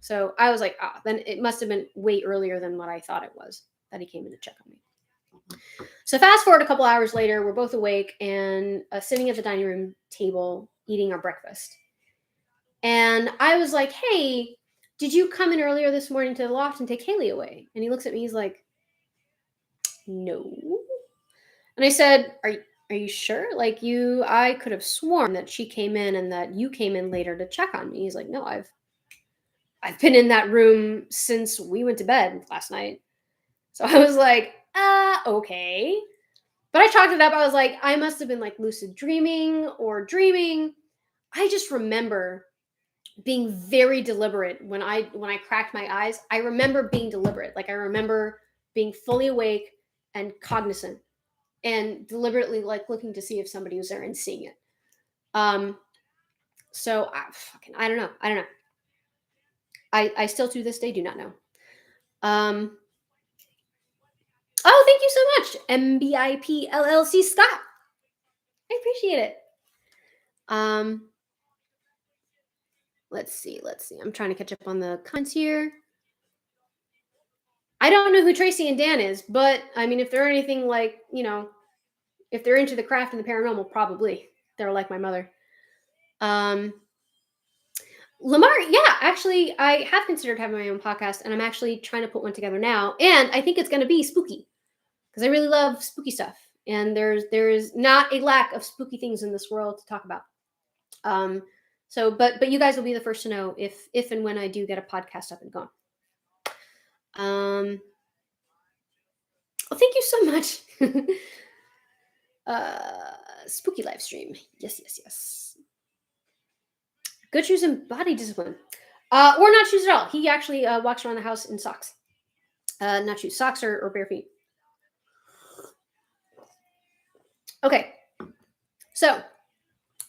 S1: So I was like, then it must have been way earlier than what I thought it was that he came in to check on me. So fast forward a couple hours later, we're both awake and sitting at the dining room table eating our breakfast. And I was like, hey, did you come in earlier this morning to the loft and take Haley away? And he looks at me, he's like, no. And I said, are you sure? Like I could have sworn that she came in and that you came in later to check on me. He's like, no, I've been in that room since we went to bed last night. So I was like, okay. But I chalked it up. I was like, I must have been like lucid dreaming or dreaming. I just remember being very deliberate when I cracked my eyes. I remember being deliberate. Like I remember being fully awake and cognizant and deliberately like looking to see if somebody was there and seeing it. So I don't know. I still to this day do not know. Oh, thank you so much, MBIP LLC Scott. I appreciate it. Let's see. I'm trying to catch up on the comments here. I don't know who Tracy and Dan is, but I mean, if they're anything like, if they're into the craft and the paranormal, probably they're like my mother. Lamar, yeah, actually, I have considered having my own podcast, and I'm actually trying to put one together now. And I think it's going to be spooky because I really love spooky stuff, and there's not a lack of spooky things in this world to talk about. So, but you guys will be the first to know if and when I do get a podcast up and going. Well, thank you so much. Spooky live stream. Yes. Good shoes and body discipline. Or not shoes at all. He actually walks around the house in socks. Not shoes, socks or bare feet. Okay. So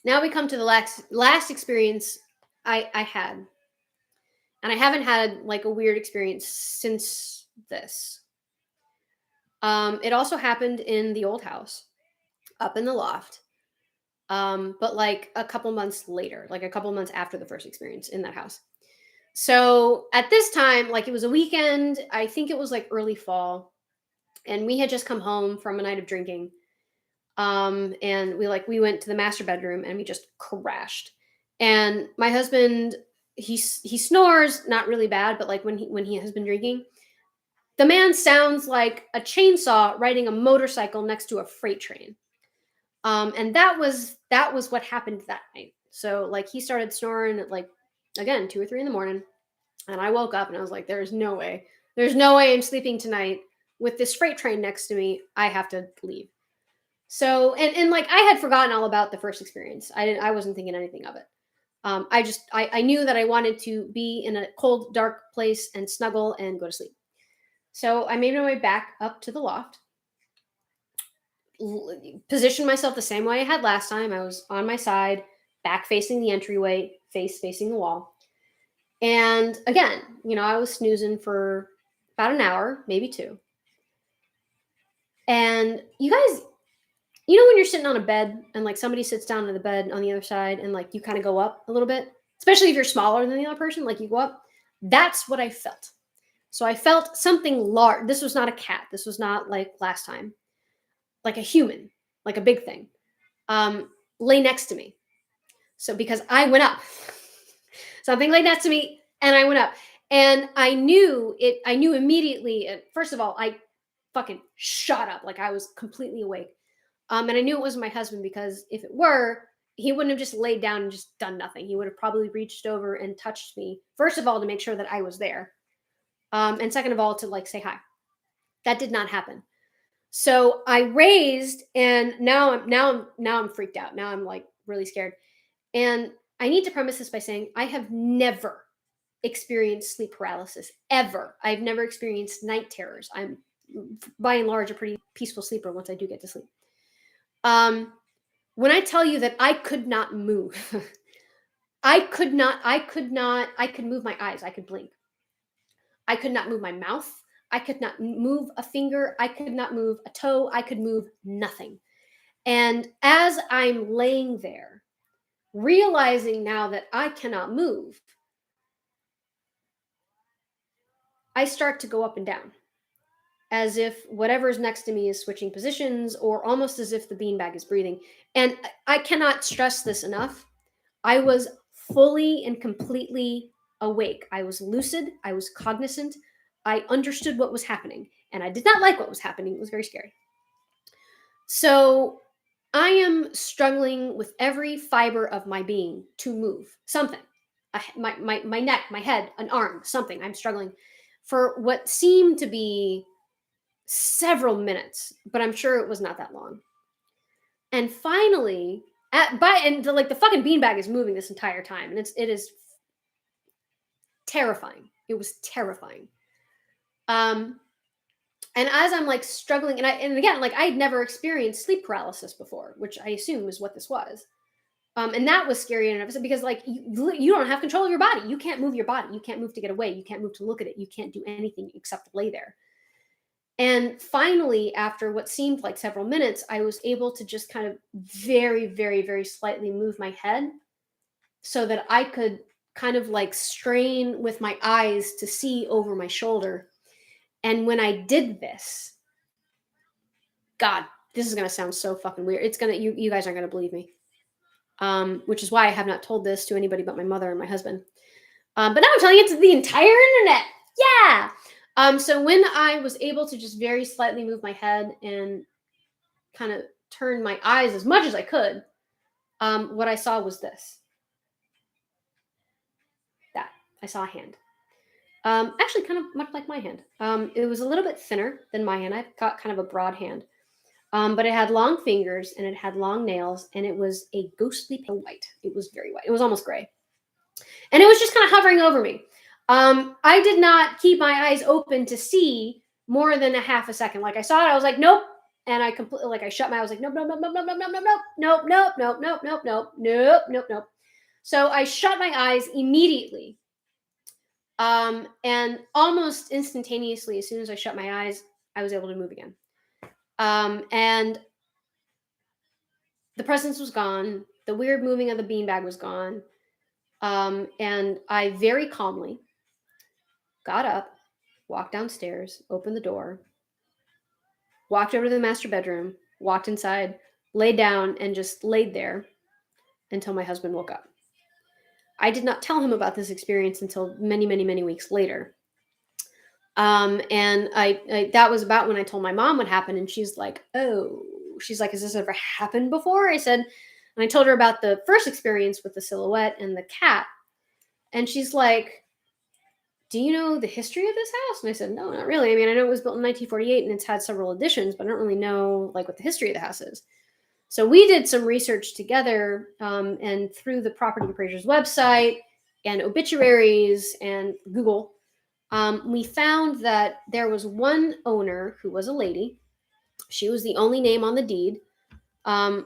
S1: now we come to the last experience I had. And I haven't had like a weird experience since this. It also happened in the old house, up in the loft. But like a couple months later, like a couple months after the first experience in that house. So at this time, like it was a weekend, I think it was like early fall, and we had just come home from a night of drinking. And we went to the master bedroom and we just crashed. And my husband, he snores, not really bad, but like when he has been drinking, the man sounds like a chainsaw riding a motorcycle next to a freight train. And that was what happened that night. So like he started snoring at like again, 2 or 3 in the morning. And I woke up and I was like, there's no way. There's no way I'm sleeping tonight with this freight train next to me. I have to leave. So, and like I had forgotten all about the first experience. I wasn't thinking anything of it. I knew that I wanted to be in a cold, dark place and snuggle and go to sleep. So I made my way back up to the loft, positioned myself the same way I had last time. I was on my side, back facing the entryway, face facing the wall. And again, I was snoozing for about an hour, maybe 2. And you guys, when you're sitting on a bed and like somebody sits down on the bed on the other side and like you kind of go up a little bit, especially if you're smaller than the other person, like you go up. That's what I felt. So I felt something large. This was not a cat. This was not like last time. Like a human, like a big thing, lay next to me. So because I went up, something lay next to me and I went up. And I knew immediately. First of all, I fucking shot up. Like I was completely awake. And I knew it wasn't my husband because if it were, he wouldn't have just laid down and just done nothing. He would have probably reached over and touched me. First of all, to make sure that I was there. And second of all, to like say hi. That did not happen. So I raised, and now I'm freaked out. Now I'm like really scared. And I need to premise this by saying I have never experienced sleep paralysis ever. I've never experienced night terrors. I'm by and large a pretty peaceful sleeper once I do get to sleep. When I tell you that I could not move, I could move my eyes. I could blink. I could not move my mouth. I could not move a finger. I could not move a toe. I could move nothing. And as I'm laying there, realizing now that I cannot move, I start to go up and down as if whatever's next to me is switching positions, or almost as if the beanbag is breathing. And I cannot stress this enough. I was fully and completely awake. I was lucid. I was cognizant. I understood what was happening, and I did not like what was happening. It was very scary. So I am struggling with every fiber of my being to move something. My neck, my head, an arm, something. I'm struggling for what seemed to be several minutes, but I'm sure it was not that long. And finally, the fucking beanbag is moving this entire time, and it is terrifying. It was terrifying. And as I'm like struggling, and again, like I had never experienced sleep paralysis before, which I assume is what this was. And that was scary enough because like you don't have control of your body. You can't move your body. You can't move to get away. You can't move to look at it. You can't do anything except lay there. And finally, after what seemed like several minutes, I was able to just kind of very, very, very slightly move my head so that I could kind of like strain with my eyes to see over my shoulder. And when I did this, God, this is going to sound so fucking weird. It's going to, you guys aren't going to believe me. Which is why I have not told this to anybody but my mother and my husband. But now I'm telling it to the entire internet. Yeah. So when I was able to just very slightly move my head and kind of turn my eyes as much as I could, what I saw was this. That. I saw a hand. Actually, kind of much like my hand. It was a little bit thinner than my hand. I've got kind of a broad hand. But it had long fingers and it had long nails, and it was a ghostly pale white. It was very white. It was almost gray. And it was just kind of hovering over me. I did not keep my eyes open to see more than a half a second. Like I saw it, I was like, nope. And I completely, like I shut my eyes, like, nope, nope, nope, nope, nope, nope, nope, nope, nope, nope, nope, nope, nope, nope, nope, nope, nope. So I shut my eyes immediately. And almost instantaneously, as soon as I shut my eyes, I was able to move again. And the presence was gone. The weird moving of the beanbag was gone. And I very calmly got up, walked downstairs, opened the door, walked over to the master bedroom, walked inside, laid down, and just laid there until my husband woke up. I did not tell him about this experience until many, many, many weeks later. And I that was about when I told my mom what happened, and she's like, oh, she's like, has this ever happened before? I said, and I told her about the first experience with the silhouette and the cat. And she's like, do you know the history of this house? And I said, no, not really. I mean, I know it was built in 1948 and it's had several additions, but I don't really know like what the history of the house is. So we did some research together, and through the property appraiser's website and obituaries and Google, we found that there was one owner who was a lady. She was the only name on the deed,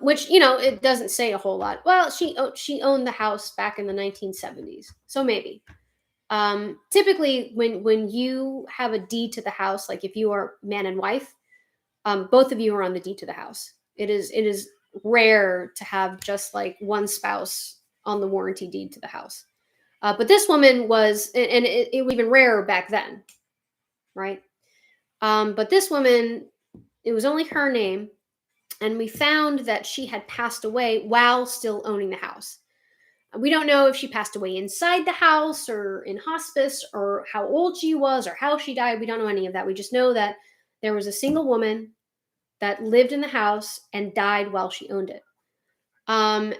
S1: which it doesn't say a whole lot. Well, she owned the house back in the 1970s, so maybe. Typically, when you have a deed to the house, like if you are man and wife, both of you are on the deed to the house. It is rare to have just like one spouse on the warranty deed to the house. But this woman was, and it was even rarer back then, right? But this woman, it was only her name, and we found that she had passed away while still owning the house. We don't know if she passed away inside the house or in hospice or how old she was or how she died. We don't know any of that. We just know that there was a single woman that lived in the house and died while she owned it. And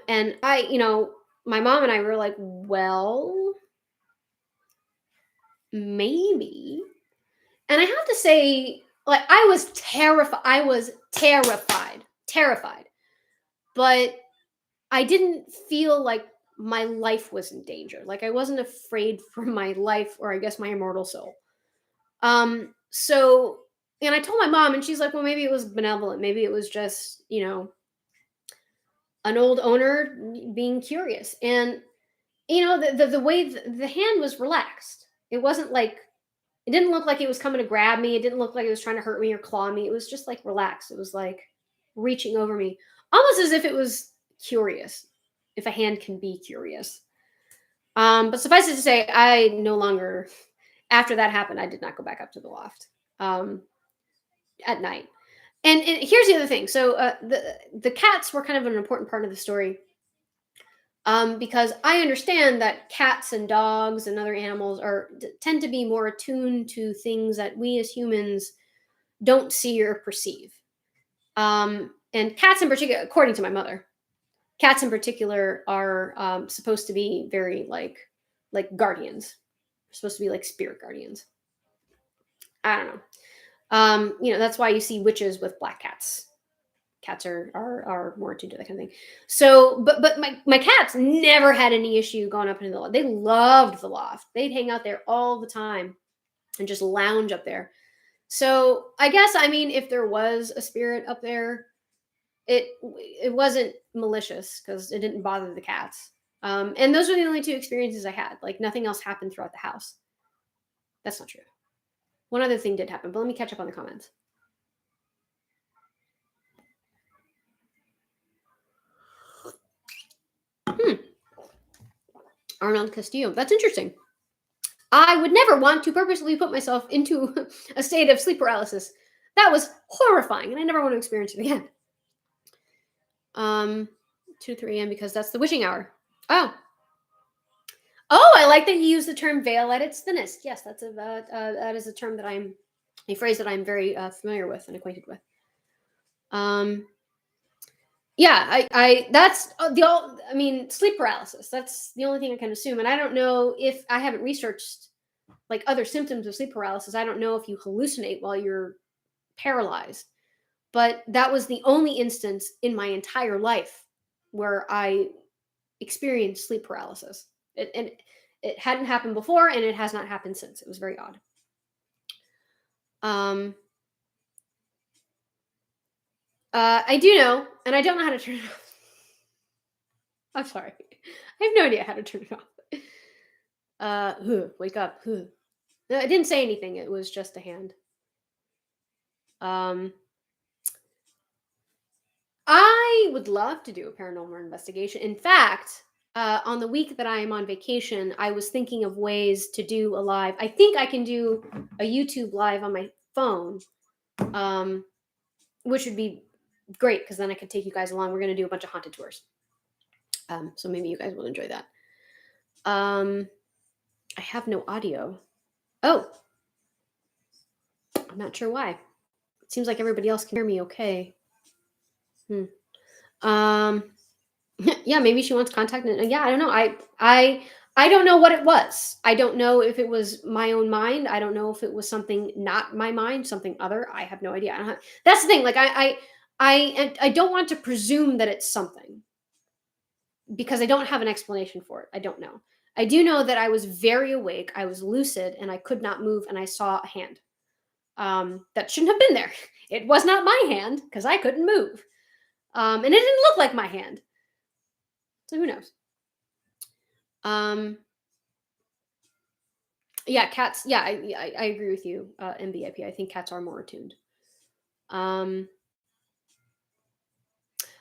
S1: my mom and I were like, well, maybe. And I have to say, like, I was terrified. Terrified. But I didn't feel like my life was in danger. Like I wasn't afraid for my life, or I guess my immortal soul. So, and I told my mom, and she's like, well, maybe it was benevolent. Maybe it was just, an old owner being curious. And, the way the hand was relaxed. It wasn't like, it didn't look like it was coming to grab me. It didn't look like it was trying to hurt me or claw me. It was just like relaxed. It was like reaching over me, almost as if it was curious, if a hand can be curious. But suffice it to say, I no longer, after that happened, I did not go back up to the loft at night. And here's the other thing. So the cats were kind of an important part of the story, because I understand that cats and dogs and other animals tend to be more attuned to things that we as humans don't see or perceive. And cats in particular, according to my mother, cats in particular are supposed to be very like guardians. They're supposed to be like spirit guardians. I don't know. That's why you see witches with black cats. Cats are more attuned to that kind of thing. So, but my cats never had any issue going up into the loft. They loved the loft. They'd hang out there all the time and just lounge up there. So I guess, I mean, if there was a spirit up there, it wasn't malicious because it didn't bother the cats. And those were the only two experiences I had. Like nothing else happened throughout the house. That's not true. One other thing did happen, but let me catch up on the comments. Arnold Castillo. That's interesting. I would never want to purposely put myself into a state of sleep paralysis. That was horrifying, and I never want to experience it again. 2 to 3 a.m. because that's the wishing hour. Oh, I like that you use the term veil at its thinnest. Yes, that is a term that a phrase that I'm very familiar with and acquainted with. Yeah, I mean, sleep paralysis. That's the only thing I can assume, and I don't know if I haven't researched like other symptoms of sleep paralysis. I don't know if you hallucinate while you're paralyzed, but that was the only instance in my entire life where I experienced sleep paralysis. And it hadn't happened before, and it has not happened since. It was very odd. I do know, and I don't know how to turn it off. I'm sorry. I have no idea how to turn it off. Wake up. No, it didn't say anything. It was just a hand. I would love to do a paranormal investigation. In fact, on the week that I am on vacation, I was thinking of ways to do a live. I think I can do a YouTube live on my phone, which would be great because then I could take you guys along. We're going to do a bunch of haunted tours. So maybe you guys will enjoy that. I have no audio. Oh, I'm not sure why. It seems like everybody else can hear me okay. Yeah, maybe she wants contact. Yeah, I don't know. I don't know what it was. I don't know if it was my own mind. I don't know if it was something not my mind, something other. I have no idea. That's the thing. Like I don't want to presume that it's something because I don't have an explanation for it. I don't know. I do know that I was very awake. I was lucid, and I could not move, and I saw a hand. That shouldn't have been there. It was not my hand because I couldn't move, and it didn't look like my hand. So who knows? Um, Yeah, cats. Yeah, I agree with you, MBIP. I think cats are more attuned. Um,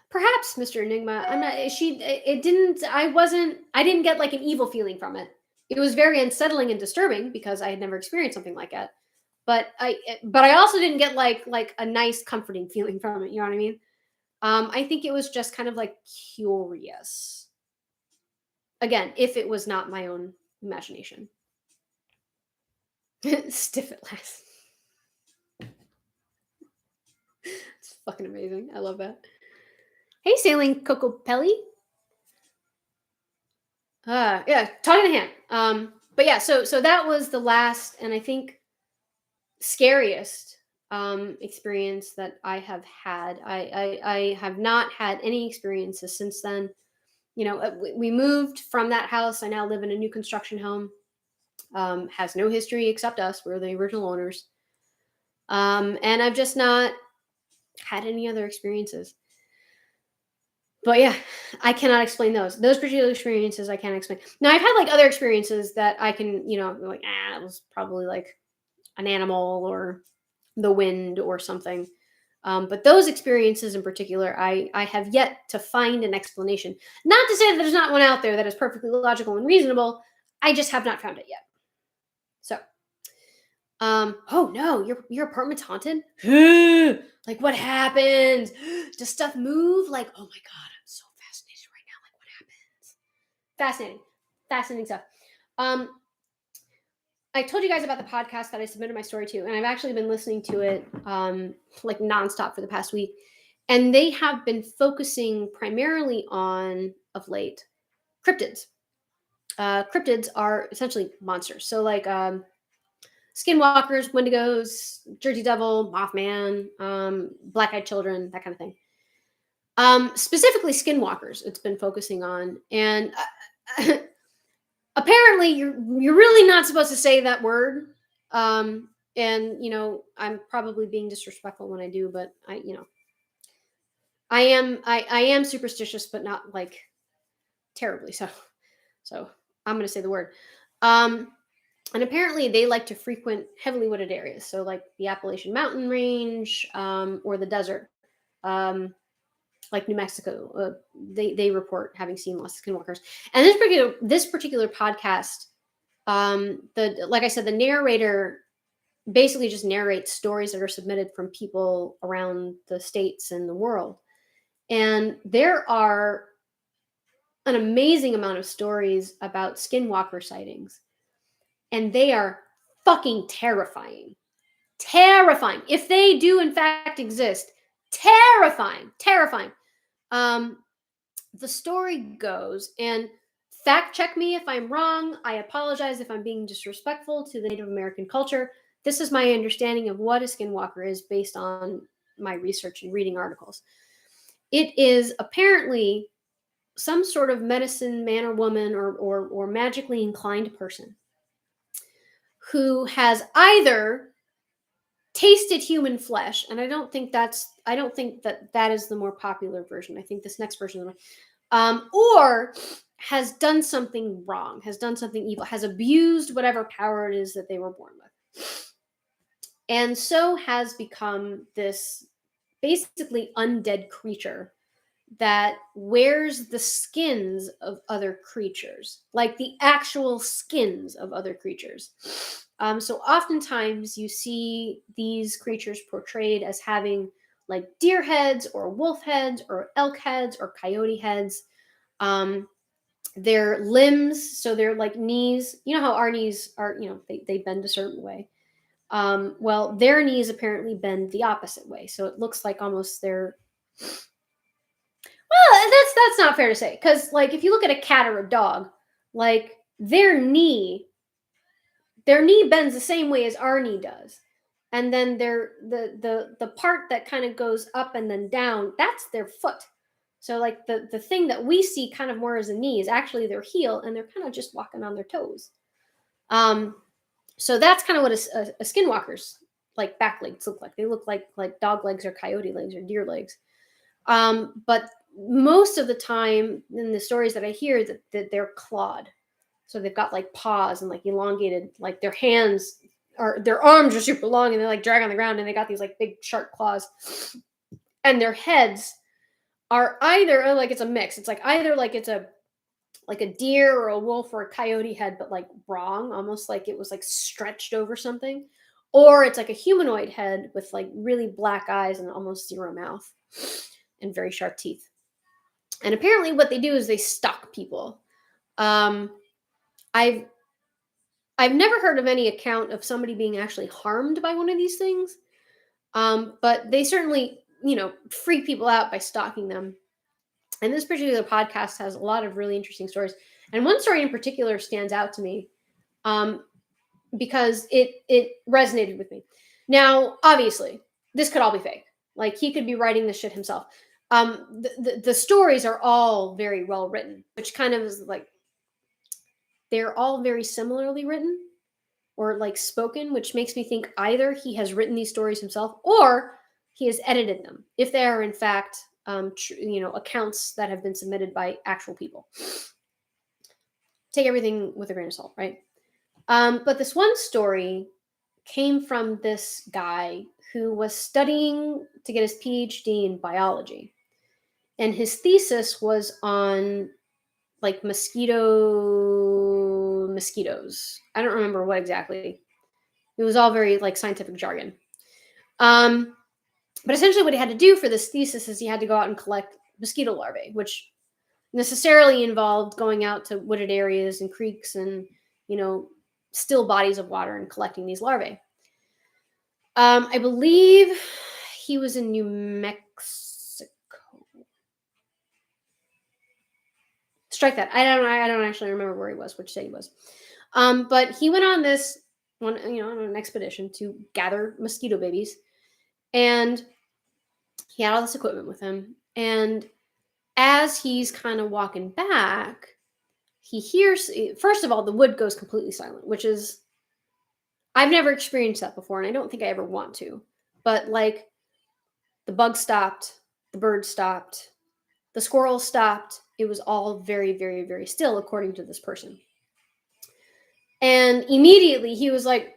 S1: Perhaps Mr. Enigma. I'm not. She. It didn't. I wasn't. I didn't get like an evil feeling from it. It was very unsettling and disturbing because I had never experienced something like it. But I also didn't get like a nice comforting feeling from it. You know what I mean? I think it was just kind of like curious. Again, if it was not my own imagination. Stiff at last. It's fucking amazing. I love that. Hey, Sailing Coco Pelli. Yeah, talking to hand. But yeah, so that was the last and I think scariest experience that I have had. I have not had any experiences since then. You know, we moved from that house. I now live in a new construction home. Has no history except us. We're the original owners. And I've just not had any other experiences. But yeah, I cannot explain those. Those particular experiences I can't explain. Now I've had like other experiences that I can, like, it was probably like an animal or the wind or something. But those experiences in particular, I have yet to find an explanation. Not to say that there's not one out there that is perfectly logical and reasonable. I just have not found it yet. So, oh no, your apartment's haunted? Like what happened? Does stuff move? Like, oh my god, I'm so fascinated right now. Like what happens? Fascinating. Fascinating stuff. Um, I told you guys about the podcast that I submitted my story to, and I've actually been listening to it like nonstop for the past week. And they have been focusing primarily on, of late, cryptids. Cryptids are essentially monsters. So, like skinwalkers, wendigos, Jersey Devil, Mothman, black-eyed children, that kind of thing. Specifically, skinwalkers. It's been focusing on, and apparently, you're really not supposed to say that word. And I'm probably being disrespectful when I do, but I am superstitious, but not like terribly so. So I'm gonna say the word. Um, and apparently they like to frequent heavily wooded areas, so like the Appalachian Mountain Range, or the desert, like New Mexico. They report having seen lots of skinwalkers. And this particular podcast, the like I said, the narrator basically just narrates stories that are submitted from people around the states and the world. And there are an amazing amount of stories about skinwalker sightings, and they are fucking terrifying. Terrifying. If they do in fact exist, terrifying. Terrifying. Um, the story goes, and fact check me if I'm wrong. I apologize if I'm being disrespectful to the Native American culture. This is my understanding of what a skinwalker is based on my research and reading articles. It is apparently some sort of medicine man or woman, or magically inclined person who has either tasted human flesh, and I don't think that is the more popular version. I think this next version, or has done something wrong, has done something evil, has abused whatever power it is that they were born with, and so has become this basically undead creature that wears the skins of other creatures, like the actual skins of other creatures. So oftentimes you see these creatures portrayed as having like deer heads or wolf heads or elk heads or coyote heads. Their limbs, so they're like knees. You know how our knees are, they bend a certain way. Well, their knees apparently bend the opposite way. So it looks like almost they're, well, that's not fair to say, because like if you look at a cat or a dog, like their knee bends the same way as our knee does. And then the part that kind of goes up and then down, that's their foot. So like the thing that we see kind of more as a knee is actually their heel, and they're kind of just walking on their toes. So that's kind of what a skinwalker's like back legs look like. They look like dog legs or coyote legs or deer legs. But most of the time in the stories that I hear that they're clawed. So they've got like paws and like elongated, like their hands or their arms are super long and they like drag on the ground, and they got these like big sharp claws. And their heads are either like it's a mix. It's like either like it's a like a deer or a wolf or a coyote head, but like wrong, almost like it was like stretched over something. Or it's like a humanoid head with like really black eyes and almost zero mouth and very sharp teeth. And apparently what they do is they stalk people. Um, I've I've never heard of any account of somebody being actually harmed by one of these things. But they certainly, freak people out by stalking them. And this particular podcast has a lot of really interesting stories. And one story in particular stands out to me because it resonated with me. Now, obviously, this could all be fake. Like he could be writing this shit himself. The stories are all very well written, which kind of is like they're all very similarly written or like spoken, which makes me think either he has written these stories himself or he has edited them, if they are in fact accounts that have been submitted by actual people. Take everything with a grain of salt, right? But this one story came from this guy who was studying to get his PhD in biology, and his thesis was on like mosquitoes. I don't remember what exactly. It was all very like scientific jargon. But essentially what he had to do for this thesis is he had to go out and collect mosquito larvae, which necessarily involved going out to wooded areas and creeks and, still bodies of water and collecting these larvae. I believe he was in New Mexico. Strike that. I don't actually remember where he was, which state he was. But he went on this one, on an expedition to gather mosquito babies, and he had all this equipment with him. And as he's kind of walking back, he hears, first of all, the wood goes completely silent, which is, I've never experienced that before, and I don't think I ever want to. But like, the bug stopped, the bird stopped, the squirrel stopped. It was all very, very, very still, according to this person. And immediately he was like,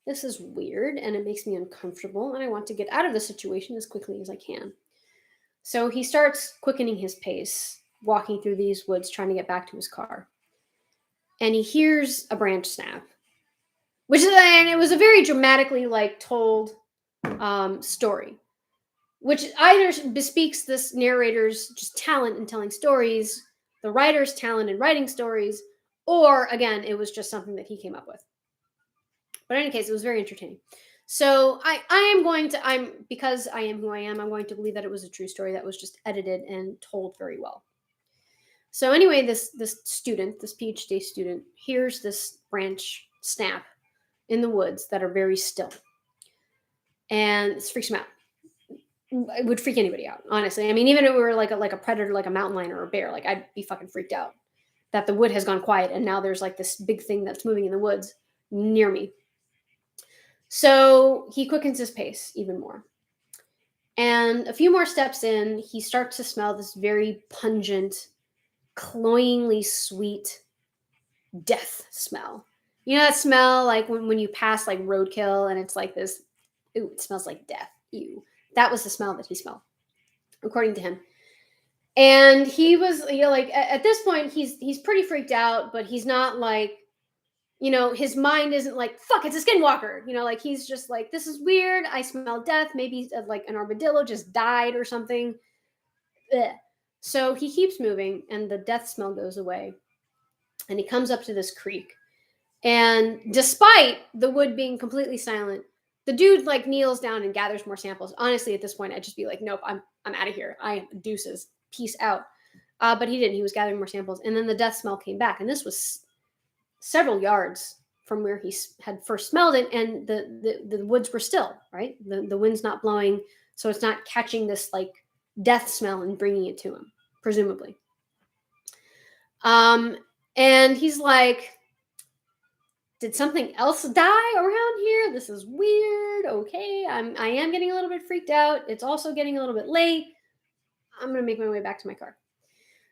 S1: this is weird, and it makes me uncomfortable, and I want to get out of the situation as quickly as I can. So he starts quickening his pace, walking through these woods, trying to get back to his car. And he hears a branch snap, and it was a very dramatically like told story, which either bespeaks this narrator's just talent in telling stories, the writer's talent in writing stories, or again, it was just something that he came up with. But in any case, it was very entertaining. So because I am who I am, I'm going to believe that it was a true story that was just edited and told very well. So anyway, this PhD student, hears this branch snap in the woods that are very still, and this freaks him out. It would freak anybody out, honestly. I mean, even if we were like a predator, like a mountain lion or a bear, like I'd be fucking freaked out that the wood has gone quiet and now there's like this big thing that's moving in the woods near me. So he quickens his pace even more. And a few more steps in, he starts to smell this very pungent, cloyingly sweet death smell. You know that smell like when you pass like roadkill and it's like this, ooh, it smells like death. Ew. That was the smell that he smelled, according to him. And he was, like at this point, he's pretty freaked out, but he's not like, his mind isn't like, fuck, it's a skinwalker. Like he's just like, this is weird. I smell death. Maybe like an armadillo just died or something. Ugh. So he keeps moving and the death smell goes away. And he comes up to this creek. And despite the wood being completely silent, the dude like kneels down and gathers more samples. Honestly, at this point, I'd just be like, nope, I'm out of here. I am deuces. Peace out. But he didn't. He was gathering more samples. And then the death smell came back. And this was several yards from where he had first smelled it. And the woods were still, right? The wind's not blowing. So it's not catching this like death smell and bringing it to him, presumably. And he's like, did something else die around here? This is weird. Okay, I am getting a little bit freaked out. It's also getting a little bit late. I'm gonna make my way back to my car.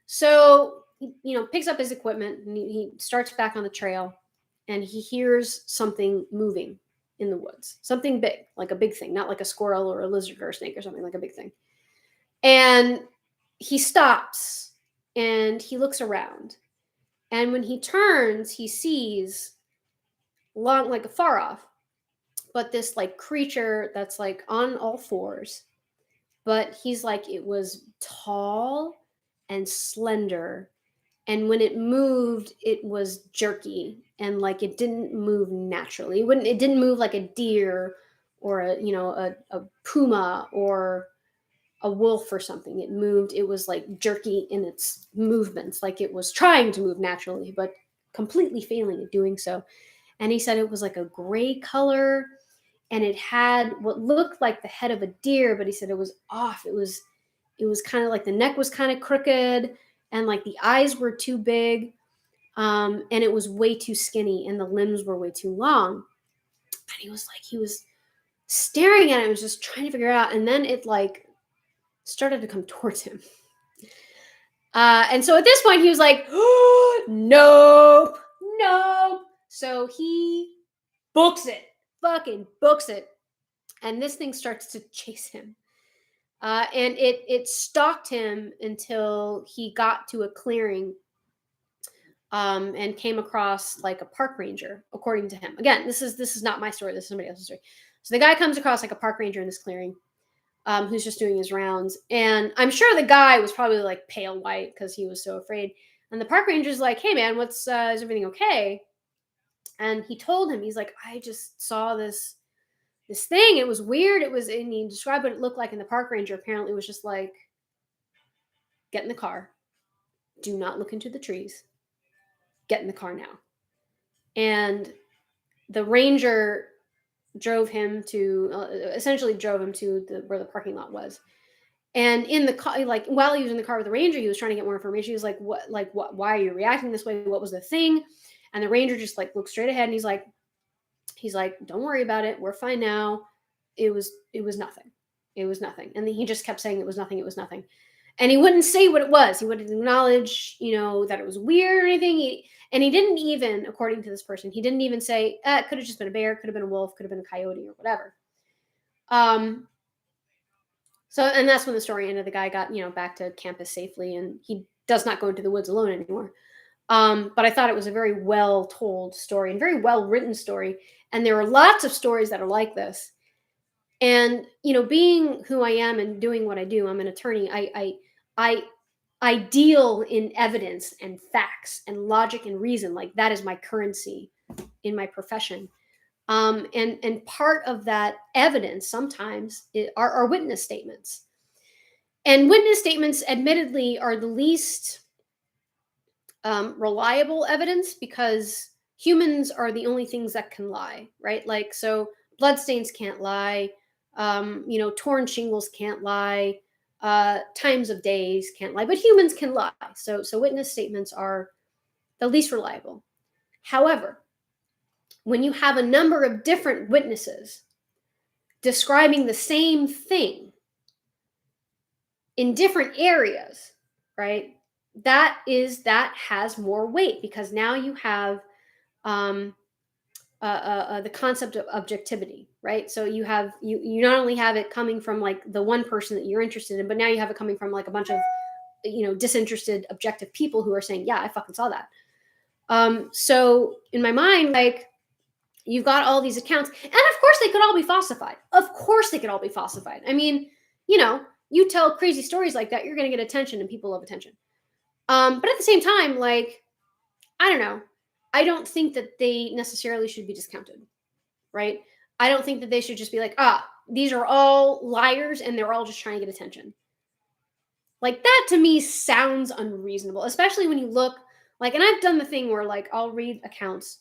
S1: So he, picks up his equipment and he starts back on the trail, and he hears something moving in the woods. Something big, like a big thing, not like a squirrel or a lizard or a snake or something, like a big thing. And he stops and he looks around. And when he turns, he sees long, like far off, but this like creature that's like on all fours, but he's like, it was tall and slender, and when it moved it was jerky, and like it didn't move naturally. It didn't move like a deer or a puma or a wolf or something. It was like jerky in its movements, like it was trying to move naturally but completely failing at doing so. And he said it was like a gray color, and it had what looked like the head of a deer, but he said it was off. It was kind of like the neck was kind of crooked, and like the eyes were too big, and it was way too skinny, and the limbs were way too long. And he was staring at it, and was just trying to figure it out, and then it like started to come towards him. And so at this point he was like, oh, nope, nope. So he books it, fucking books it. And this thing starts to chase him. And it stalked him until he got to a clearing, and came across like a park ranger, according to him. Again, this is not my story. This is somebody else's story. So the guy comes across like a park ranger in this clearing, who's just doing his rounds. And I'm sure the guy was probably like pale white because he was so afraid. And the park ranger's like, hey man, is everything okay? And he told him, he's like, I just saw this thing. It was weird. And he described what it looked like. And the park ranger apparently was just like, get in the car. Do not look into the trees. Get in the car now. And the ranger essentially drove him to where the parking lot was. And in the car, like while he was in the car with the ranger, he was trying to get more information. He was like, what, why are you reacting this way? What was the thing? And the ranger just like looked straight ahead, and he's like, don't worry about it. We're fine now. It was nothing. It was nothing. And then he just kept saying it was nothing. It was nothing. And he wouldn't say what it was. He wouldn't acknowledge, that it was weird or anything. And he didn't even, according to this person, he didn't even say, it could have just been a bear, could have been a wolf, could have been a coyote or whatever. So, and that's when the story ended. The guy got, back to campus safely, and he does not go into the woods alone anymore. But I thought it was a very well told story and very well written story. And there are lots of stories that are like this. And, being who I am and doing what I do, I'm an attorney. I deal in evidence and facts and logic and reason. Like that is my currency in my profession. And part of that evidence sometimes are witness statements. And witness statements, admittedly, are the least reliable evidence, because humans are the only things that can lie, right? Like, so bloodstains can't lie, torn shingles can't lie, times of days can't lie, but humans can lie. So witness statements are the least reliable. However, when you have a number of different witnesses describing the same thing in different areas, right? That has more weight, because now you have the concept of objectivity, right? So you not only have it coming from like the one person that you're interested in, but now you have it coming from like a bunch of disinterested, objective people who are saying, yeah, I fucking saw that. So in my mind, like, you've got all these accounts, and of course they could all be falsified. Of course they could all be falsified. I mean, you tell crazy stories like that, you're going to get attention, and people love attention. But at the same time, like, I don't know. I don't think that they necessarily should be discounted, right? I don't think that they should just be like, these are all liars and they're all just trying to get attention. Like that to me sounds unreasonable, especially when you look like, and I've done the thing where like I'll read accounts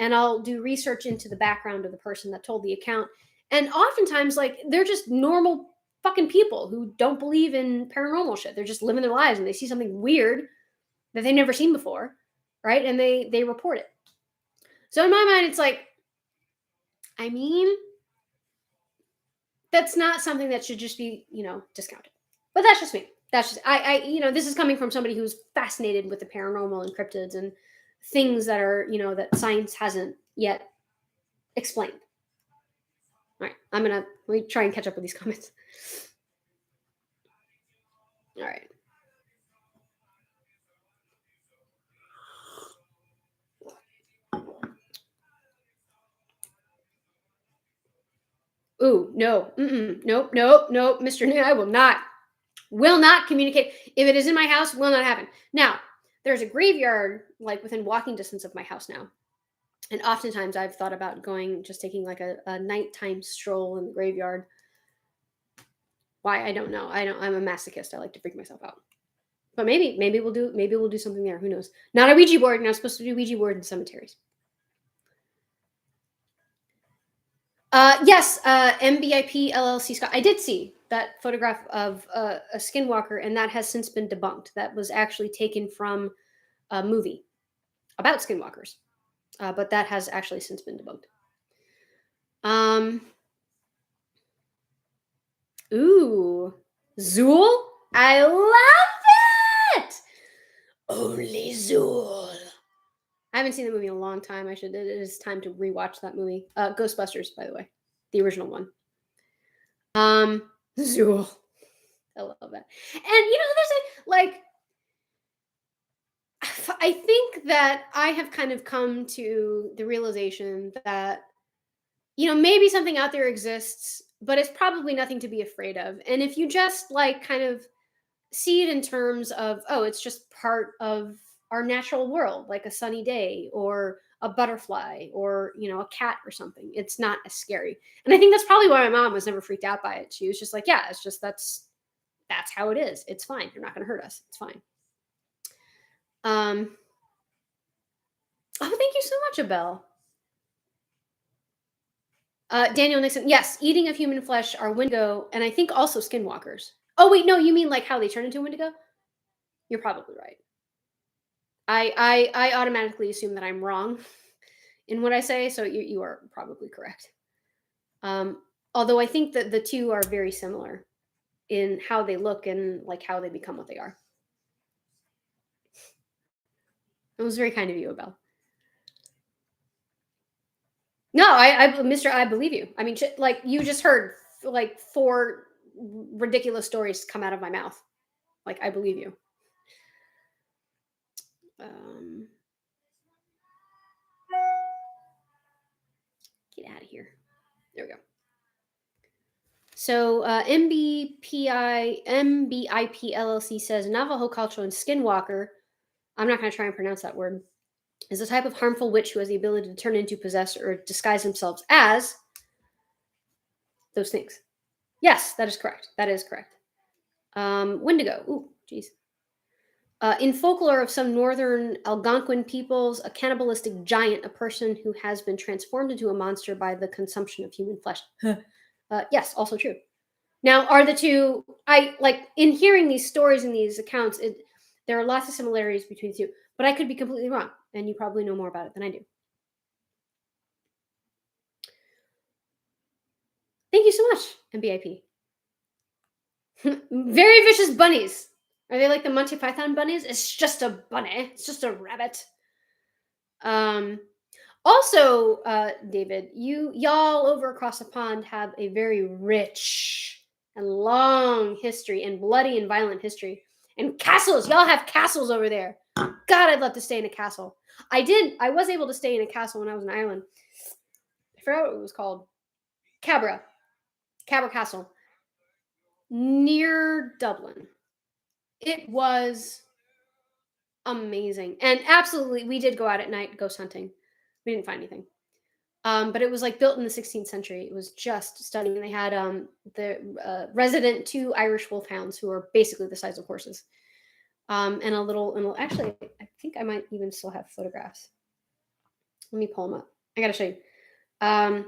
S1: and I'll do research into the background of the person that told the account. And oftentimes, like, they're just normal fucking people who don't believe in paranormal shit. They're just living their lives and they see something weird that they've never seen before, right? And they report it. So in my mind, it's like, I mean, that's not something that should just be, discounted. But that's just me. That's just this is coming from somebody who's fascinated with the paranormal and cryptids and things that are, that science hasn't yet explained. All right, let me try and catch up with these comments. All right. Ooh, no. Nope, nope, nope. Mr. New, I will not communicate. If it is in my house, will not happen. Now, there's a graveyard like within walking distance of my house now. And oftentimes I've thought about just taking like a nighttime stroll in the graveyard. Why? I don't know. I'm a masochist. I like to freak myself out. But maybe we'll do something there. Who knows? Not a Ouija board. Not supposed to do Ouija board in cemeteries. Yes, MBIP LLC Scott. I did see that photograph of a skinwalker, and that has since been debunked. That was actually taken from a movie about skinwalkers, but that has actually since been debunked. Ooh, Zool. I love it. Only Zool. I haven't seen the movie in a long time. It is time to rewatch that movie. Ghostbusters, by the way, the original one. Zool. I love that. And there's I think that I have kind of come to the realization that maybe something out there exists, but it's probably nothing to be afraid of. And if you just kind of see it in terms of, oh, it's just part of our natural world, like a sunny day or a butterfly or a cat or something, it's not as scary. And I think that's probably why my mom was never freaked out by it. She was just like, yeah, it's just that's how it is. It's fine. You're not going to hurt us. It's fine. Oh, thank you so much, Abel. Daniel Nixon. Yes, eating of human flesh are Wendigo, and I think also skinwalkers. Oh wait, no, you mean like how they turn into Wendigo? You're probably right. I automatically assume that I'm wrong in what I say, so you are probably correct. Although I think that the two are very similar in how they look and like how they become what they are. It was very kind of you, Abel. No, Mr. I believe you. I mean, like you just heard like 4 ridiculous stories come out of my mouth. Like I believe you. Get out of here. There we go. So MBIP LLC says Navajo culture and skinwalker. I'm not going to try and pronounce that word. Is a type of harmful witch who has the ability to turn into, possess, or disguise themselves as those things. Yes, that is correct. That is correct. Wendigo. Ooh, jeez. In folklore of some northern Algonquin peoples, a cannibalistic giant, a person who has been transformed into a monster by the consumption of human flesh. Yes, also true. Now, are the two? I like in hearing these stories and these accounts. There are lots of similarities between the two, but I could be completely wrong, and you probably know more about it than I do. Thank you so much, MBIP. Very vicious bunnies. Are they like the Monty Python bunnies? It's just a bunny. It's just a rabbit. Also, David, y'all over across the pond have a very rich and long history and bloody and violent history. And castles. Y'all have castles over there. God, I'd love to stay in a castle. I was able to stay in a castle when I was in Ireland. I forgot what it was called. Cabra Castle. Near Dublin. It was amazing. And absolutely, we did go out at night ghost hunting. We didn't find anything. But it was like built in the 16th century. It was just stunning. They had the resident two Irish wolfhounds who are basically the size of horses, and a little. Actually, I think I might even still have photographs. Let me pull them up. I gotta show you. Um,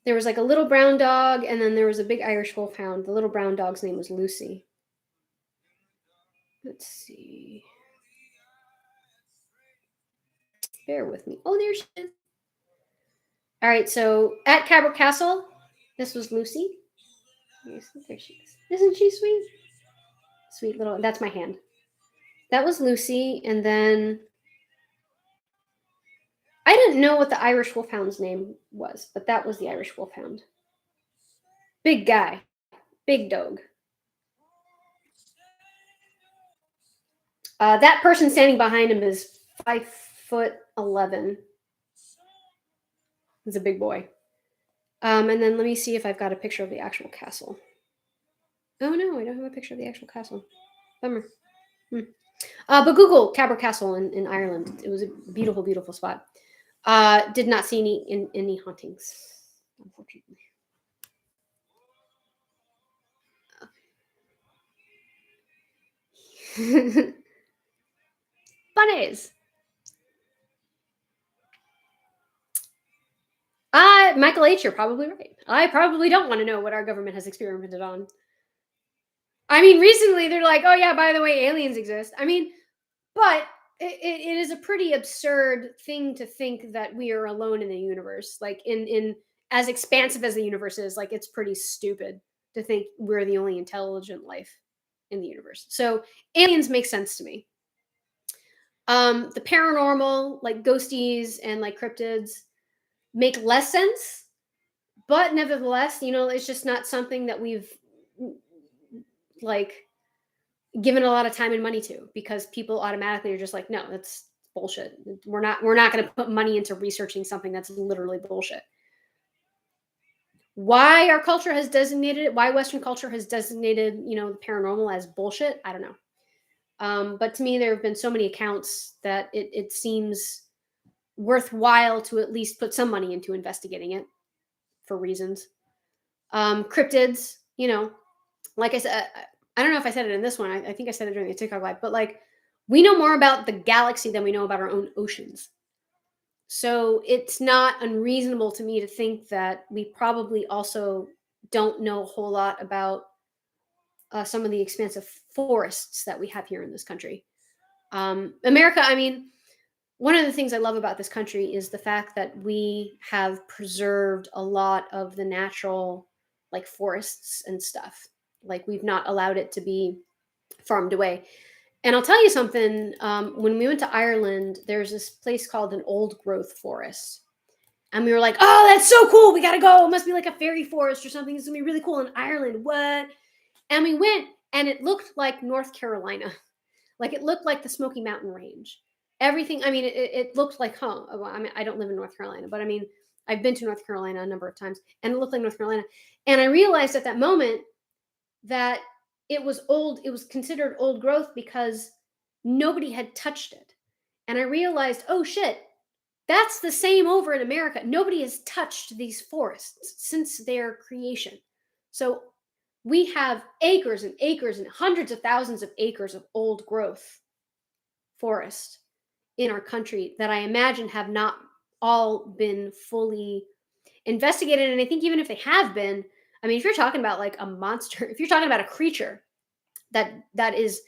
S1: there was like a little brown dog, and then there was a big Irish wolfhound. The little brown dog's name was Lucy. Let's see. Bear with me. Oh, there she is. All right, so at Cabot Castle, this was Lucy. Yes, there she is. Isn't she sweet? Sweet little. That's my hand. That was Lucy, and then I didn't know what the Irish wolfhound's name was, but that was the Irish wolfhound. Big guy, big dog. That person standing behind him is 5'11". He's a big boy. And then let me see if I've got a picture of the actual castle. Oh no, I don't have a picture of the actual castle. Bummer. But Google Cabot Castle in Ireland. It was a beautiful, beautiful spot. Did not see any hauntings, unfortunately. Bunnies. Michael H., you're probably right. I probably don't want to know what our government has experimented on. I mean, recently they're like, oh yeah, by the way, aliens exist. I mean, but it is a pretty absurd thing to think that we are alone in the universe. Like in as expansive as the universe is, like it's pretty stupid to think we're the only intelligent life in the universe. So aliens make sense to me. The paranormal, like ghosties and like cryptids, make less sense, but nevertheless, it's just not something that we've like given a lot of time and money to, because people automatically are just like, no, that's bullshit. We're not going to put money into researching something that's literally bullshit. Why our culture has designated it, why Western culture has designated, the paranormal as bullshit, I don't know. But to me, there have been so many accounts that it seems worthwhile to at least put some money into investigating it for reasons. Cryptids, like I said, I don't know if I said it in this one. I think I said it during the TikTok live, but like we know more about the galaxy than we know about our own oceans. So it's not unreasonable to me to think that we probably also don't know a whole lot about some of the expansive forests that we have here in this country. America, I mean, one of the things I love about this country is the fact that we have preserved a lot of the natural, like forests and stuff. Like we've not allowed it to be farmed away. And I'll tell you something. When we went to Ireland, there's this place called an old growth forest. And we were like, oh, that's so cool. We got to go. It must be like a fairy forest or something. It's going to be really cool in Ireland. What? And we went, and it looked like North Carolina. Like it looked like the Smoky Mountain Range. Everything, I mean, it looked like home. Well, I mean, I don't live in North Carolina, but I mean, I've been to North Carolina a number of times, and it looked like North Carolina. And I realized at that moment that it was old. It was considered old growth because nobody had touched it. And I realized, oh shit, that's the same over in America. Nobody has touched these forests since their creation. So we have acres and acres and hundreds of thousands of acres of old growth forest in our country that I imagine have not all been fully investigated. And I think even if they have been, I mean, if you're talking about like a monster, if you're talking about a creature that is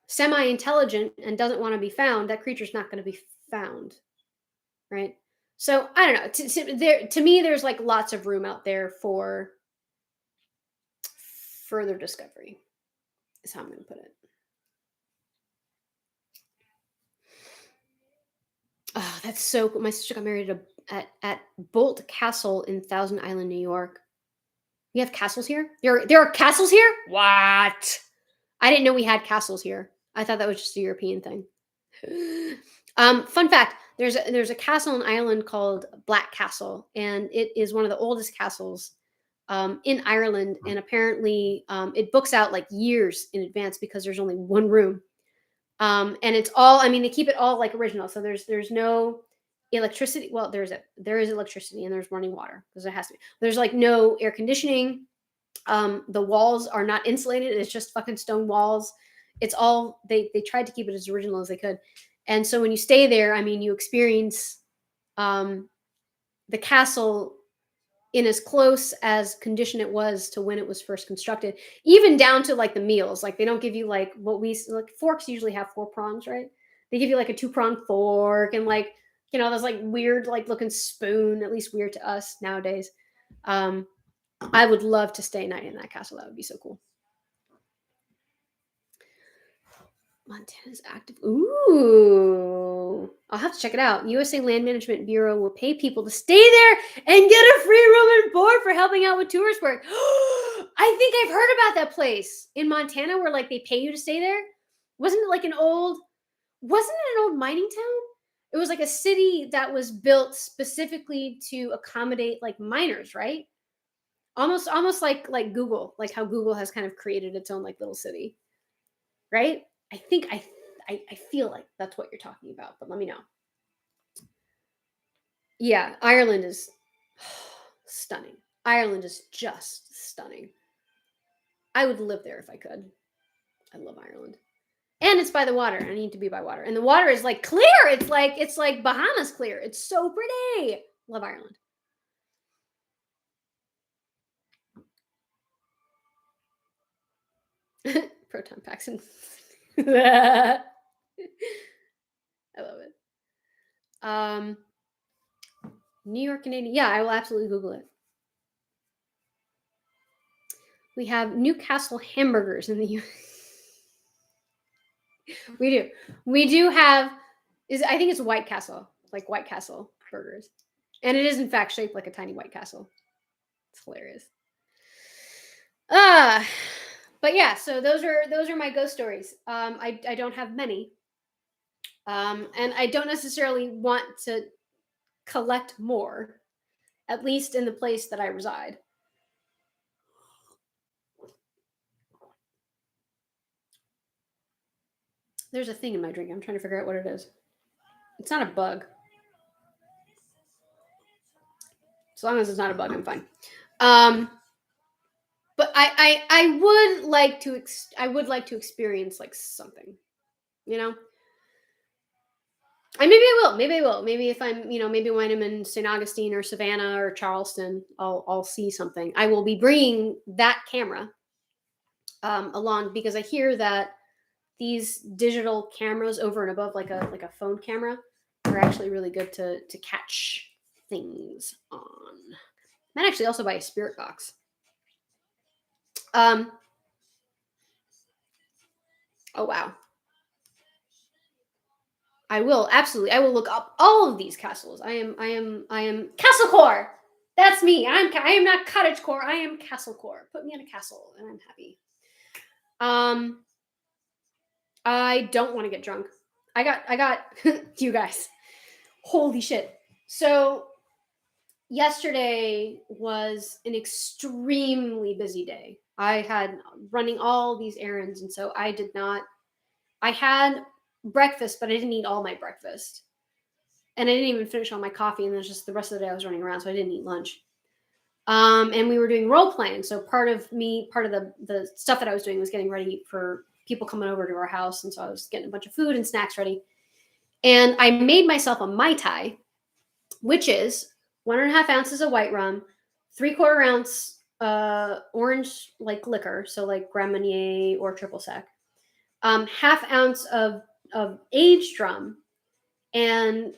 S1: semi-intelligent and doesn't want to be found, that creature's not going to be found, right? So I don't know. To me, there's like lots of room out there for further discovery, is how I'm going to put it. Oh, that's so cool. My sister got married at Bolt Castle in Thousand Island, New York. We have castles here? There are castles here? What? I didn't know we had castles here. I thought that was just a European thing. Fun fact, there's a castle in Ireland called Black Castle, and it is one of the oldest castles in Ireland, and apparently it books out like years in advance because there's only one room. And it's all, I mean, they keep it all like original. So there's no electricity. Well, there is electricity and there's running water because it has to be. There's like no air conditioning. The walls are not insulated. It's just fucking stone walls. It's all they tried to keep it as original as they could. And so when you stay there, I mean, you experience the castle in as close as condition it was to when it was first constructed, even down to like the meals. Like they don't give you like what we like forks usually have 4 prongs, right? They give you like a 2-prong fork and like, you know, those like weird like looking spoon, at least weird to us nowadays. I would love to stay a night in that castle. That would be so cool. Montana's active. Ooh. I'll have to check it out. USA Land Management Bureau will pay people to stay there and get a free room and board for helping out with tourist work. I think I've heard about that place in Montana where like they pay you to stay there. Wasn't it an old mining town? It was like a city that was built specifically to accommodate like miners, right? Almost like Google, like how Google has kind of created its own like little city. Right? I think I feel like that's what you're talking about, but let me know. Yeah, Ireland is stunning. Ireland is just stunning. I would live there if I could. I love Ireland. And it's by the water. I need to be by water. And the water is like clear. It's like Bahamas clear. It's so pretty. Love Ireland. Proton packs and I love it. New York Canadian. Yeah, I will absolutely Google it. We have Newcastle hamburgers in the U.S. We do have. I think it's White Castle, like White Castle burgers, and it is in fact shaped like a tiny White Castle. It's hilarious. But yeah, so those are my ghost stories. I don't have many, and I don't necessarily want to collect more, at least in the place that I reside. There's a thing in my drink. I'm trying to figure out what it is. It's not a bug. As long as it's not a bug, I'm fine. But I would like to experience like something, you know. And maybe I will. Maybe I will. Maybe if I'm, maybe when I'm in St. Augustine or Savannah or Charleston, I'll see something. I will be bringing that camera along because I hear that these digital cameras over and above like a phone camera are actually really good to catch things on. Might actually also buy a spirit box. Oh wow. I will absolutely. I will look up all of these castles. I am castle core. That's me. I am not cottage core. I am castle core. Put me in a castle and I'm happy. I don't want to get drunk. I got you guys. Holy shit. So yesterday was an extremely busy day. I had running all these errands and so I had breakfast, but I didn't eat all my breakfast. And I didn't even finish all my coffee. And then just the rest of the day I was running around, so I didn't eat lunch. And we were doing role playing. So part of the stuff that I was doing was getting ready for people coming over to our house. And so I was getting a bunch of food and snacks ready. And I made myself a Mai Tai, which is 1.5 ounces of white rum, 3/4 ounce orange like liquor, so like Grand Marnier or triple sec, 1/2 ounce of aged rum, and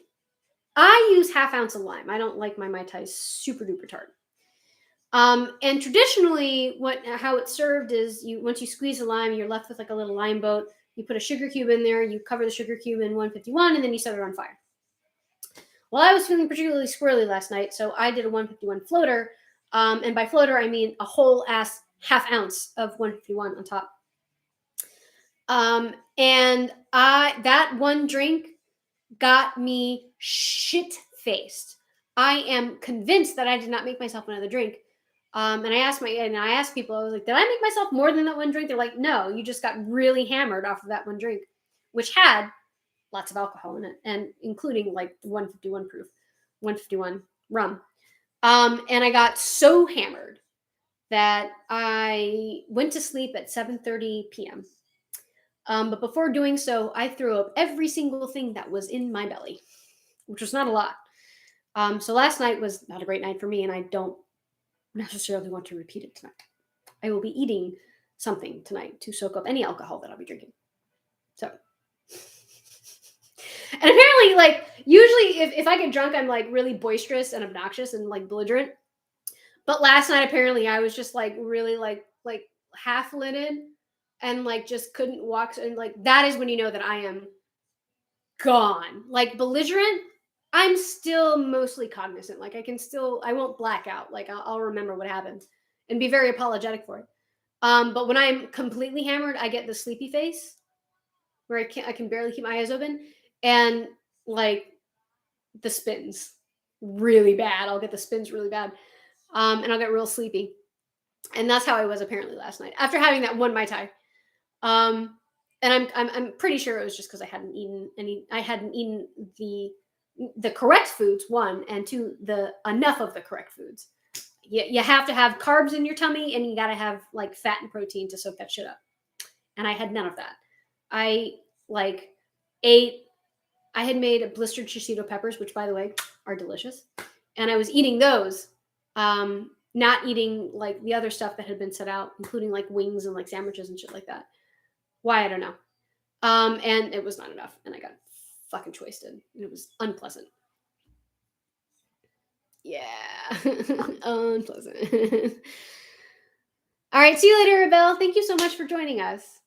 S1: I use 1/2 ounce of lime. I don't like my Mai Tais super duper tart. And traditionally, how it's served is once you squeeze the lime, you're left with like a little lime boat. You put a sugar cube in there, you cover the sugar cube in 151, and then you set it on fire. Well, I was feeling particularly squirrely last night, so I did a 151 floater. And by floater, I mean a whole ass 1/2 ounce of 151 on top. And that one drink got me shit faced. I am convinced that I did not make myself another drink. And I asked people, I was like, did I make myself more than that one drink? They're like, no, you just got really hammered off of that one drink, which had lots of alcohol in it, and including like 151 proof, 151 rum. And I got so hammered that I went to sleep at 7:30 p.m. But before doing so, I threw up every single thing that was in my belly, which was not a lot. So last night was not a great night for me, and I don't necessarily want to repeat it tonight. I will be eating something tonight to soak up any alcohol that I'll be drinking. So, and apparently, like, usually if I get drunk, I'm like really boisterous and obnoxious and like belligerent. But last night, apparently, I was just like really like half linen and like just couldn't walk. And like that is when you know that I am gone. Like belligerent, I'm still mostly cognizant. Like I won't black out. Like I'll remember what happened and be very apologetic for it. But when I'm completely hammered, I get the sleepy face where I can barely keep my eyes open, and like the spins really bad. I'll get the spins really bad, and I'll get real sleepy. And that's how I was apparently last night after having that one Mai Tai. And I'm pretty sure it was just because I hadn't eaten the correct foods, one, and two, the enough of the correct foods. You have to have carbs in your tummy, and you got to have like fat and protein to soak that shit up. And I had none of that. I like ate. I had made a blistered shishito peppers, which by the way are delicious, and I was eating those. Not eating like the other stuff that had been set out, including like wings and like sandwiches and shit like that. Why, I don't know. And it was not enough, and I got fucking twisted, and it was unpleasant. Yeah, unpleasant. All right, see you later, Rebel. Thank you so much for joining us.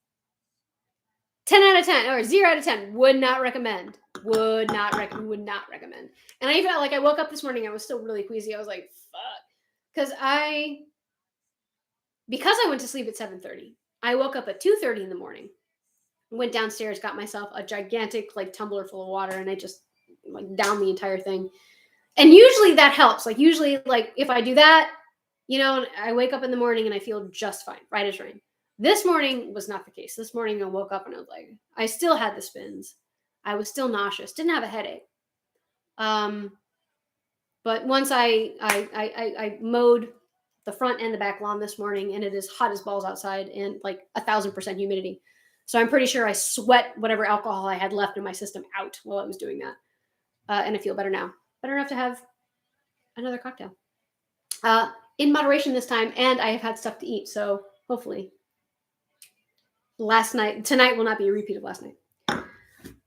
S1: 10 out of 10 or 0 out of 10. Would not recommend. Would not recommend. And I felt like I woke up this morning, I was still really queasy. I was like, fuck. Because I went to sleep at 7:30. I woke up at 2:30 in the morning. Went downstairs, got myself a gigantic like tumbler full of water, and I just like downed the entire thing. And usually that helps. Like usually, like if I do that, you know, I wake up in the morning and I feel just fine, right as rain. This morning was not the case. This morning I woke up and I was like, I still had the spins. I was still nauseous. Didn't have a headache. But once I mowed the front and the back lawn this morning, and it is hot as balls outside and like 1,000% humidity. So I'm pretty sure I sweat whatever alcohol I had left in my system out while I was doing that. And I feel better now. Better enough to have another cocktail. In moderation this time, and I have had stuff to eat. So hopefully tonight will not be a repeat of last night. Did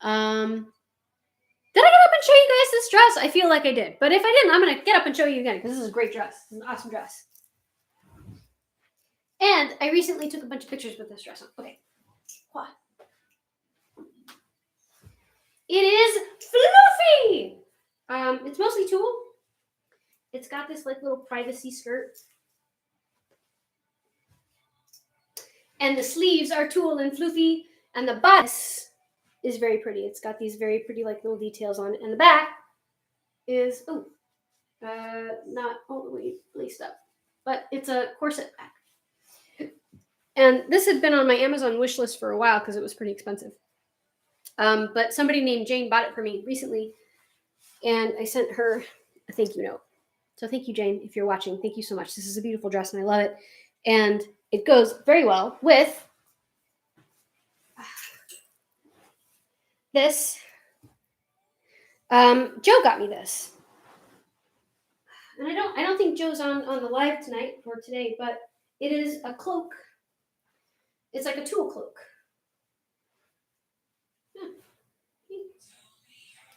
S1: I get up and show you guys this dress? I feel like I did. But if I didn't, I'm going to get up and show you again because this is a great dress. It's an awesome dress. And I recently took a bunch of pictures with this dress on. Okay. What? It is fluffy. It's mostly tulle. It's got this like little privacy skirt. And the sleeves are tulle and fluffy. And the bodice is very pretty. It's got these very pretty like little details on it. And the back is, not all the way laced up. But it's a corset back. And this had been on my Amazon wish list for a while because it was pretty expensive. But somebody named Jane bought it for me recently. And I sent her a thank you note. So thank you, Jane, if you're watching. Thank you so much. This is a beautiful dress and I love it. And it goes very well with this. Joe got me this. And I don't think Joe's on the live tonight or today, but it is a cloak. It's like a tulle cloak. Yeah.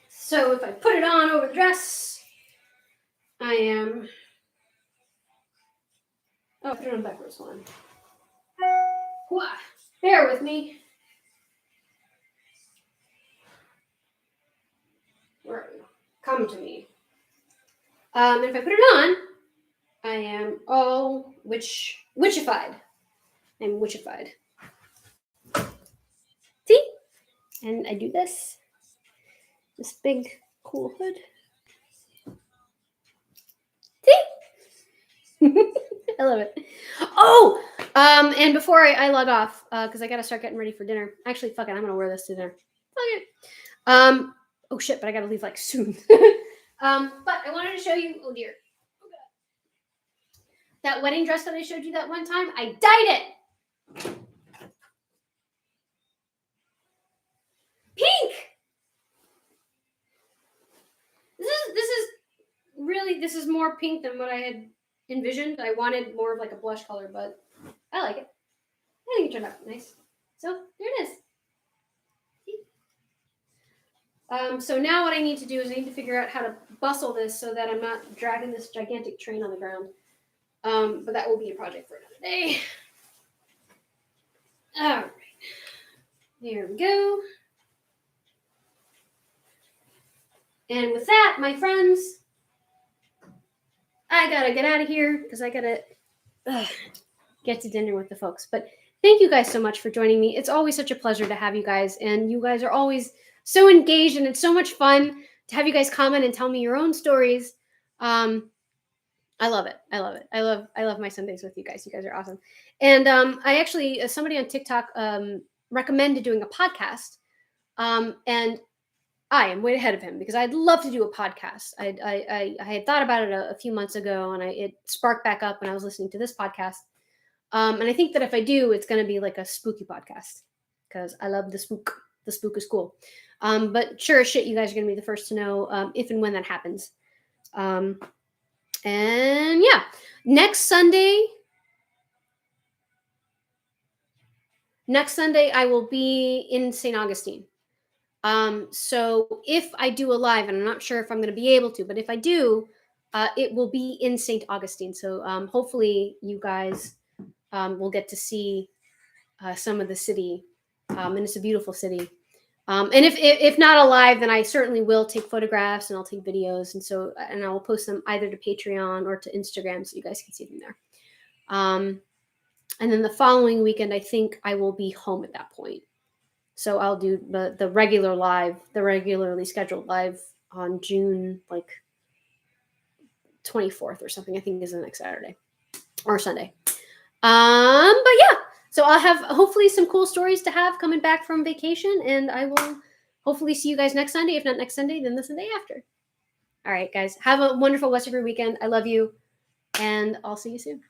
S1: So if I put it on over the dress, I am. Oh, put it on backwards one. Bear with me. Where are you? Come to me. And if I put it on, I am all witchified. I'm witchified. See? And I do this big cool hood. See? I love it. Oh, and before I log off, because I gotta start getting ready for dinner. Actually, fuck it, I'm gonna wear this to dinner. Fuck it. Oh shit, but I gotta leave like soon. But I wanted to show you, oh dear. That wedding dress that I showed you that one time, I dyed it pink. This is more pink than what I had envisioned. I wanted more of like a blush color, but I like it. I think it turned out nice. So there it is. So now what I need to do is I need to figure out how to bustle this so that I'm not dragging this gigantic train on the ground. But that will be a project for another day. All right. There we go. And with that, my friends, I gotta get out of here because I gotta get to dinner with the folks. But thank you guys so much for joining me. It's always such a pleasure to have you guys, and you guys are always so engaged, and it's so much fun to have you guys comment and tell me your own stories. I love it. I love it. I love my Sundays with you guys. You guys are awesome. And I actually somebody on TikTok recommended doing a podcast, and I am way ahead of him because I'd love to do a podcast. I had thought about it a few months ago, and it sparked back up when I was listening to this podcast. And I think that if I do, it's going to be like a spooky podcast because I love the spook. The spook is cool. But sure as shit, you guys are going to be the first to know if and when that happens. And yeah, next Sunday I will be in St. Augustine. So if I do a live, and I'm not sure if I'm going to be able to, but if I do, it will be in St. Augustine. So hopefully you guys will get to see some of the city, and it's a beautiful city. And if not alive, then I certainly will take photographs and I'll take videos, and I will post them either to Patreon or to Instagram so you guys can see them there. And then the following weekend, I think I will be home at that point. So I'll do the regularly scheduled live on June like 24th or something. I think is the next Saturday or Sunday. But yeah, so I'll have hopefully some cool stories to have coming back from vacation, and I will hopefully see you guys next Sunday. If not next Sunday, then the Sunday after. All right, guys, have a wonderful rest of your weekend. I love you, and I'll see you soon.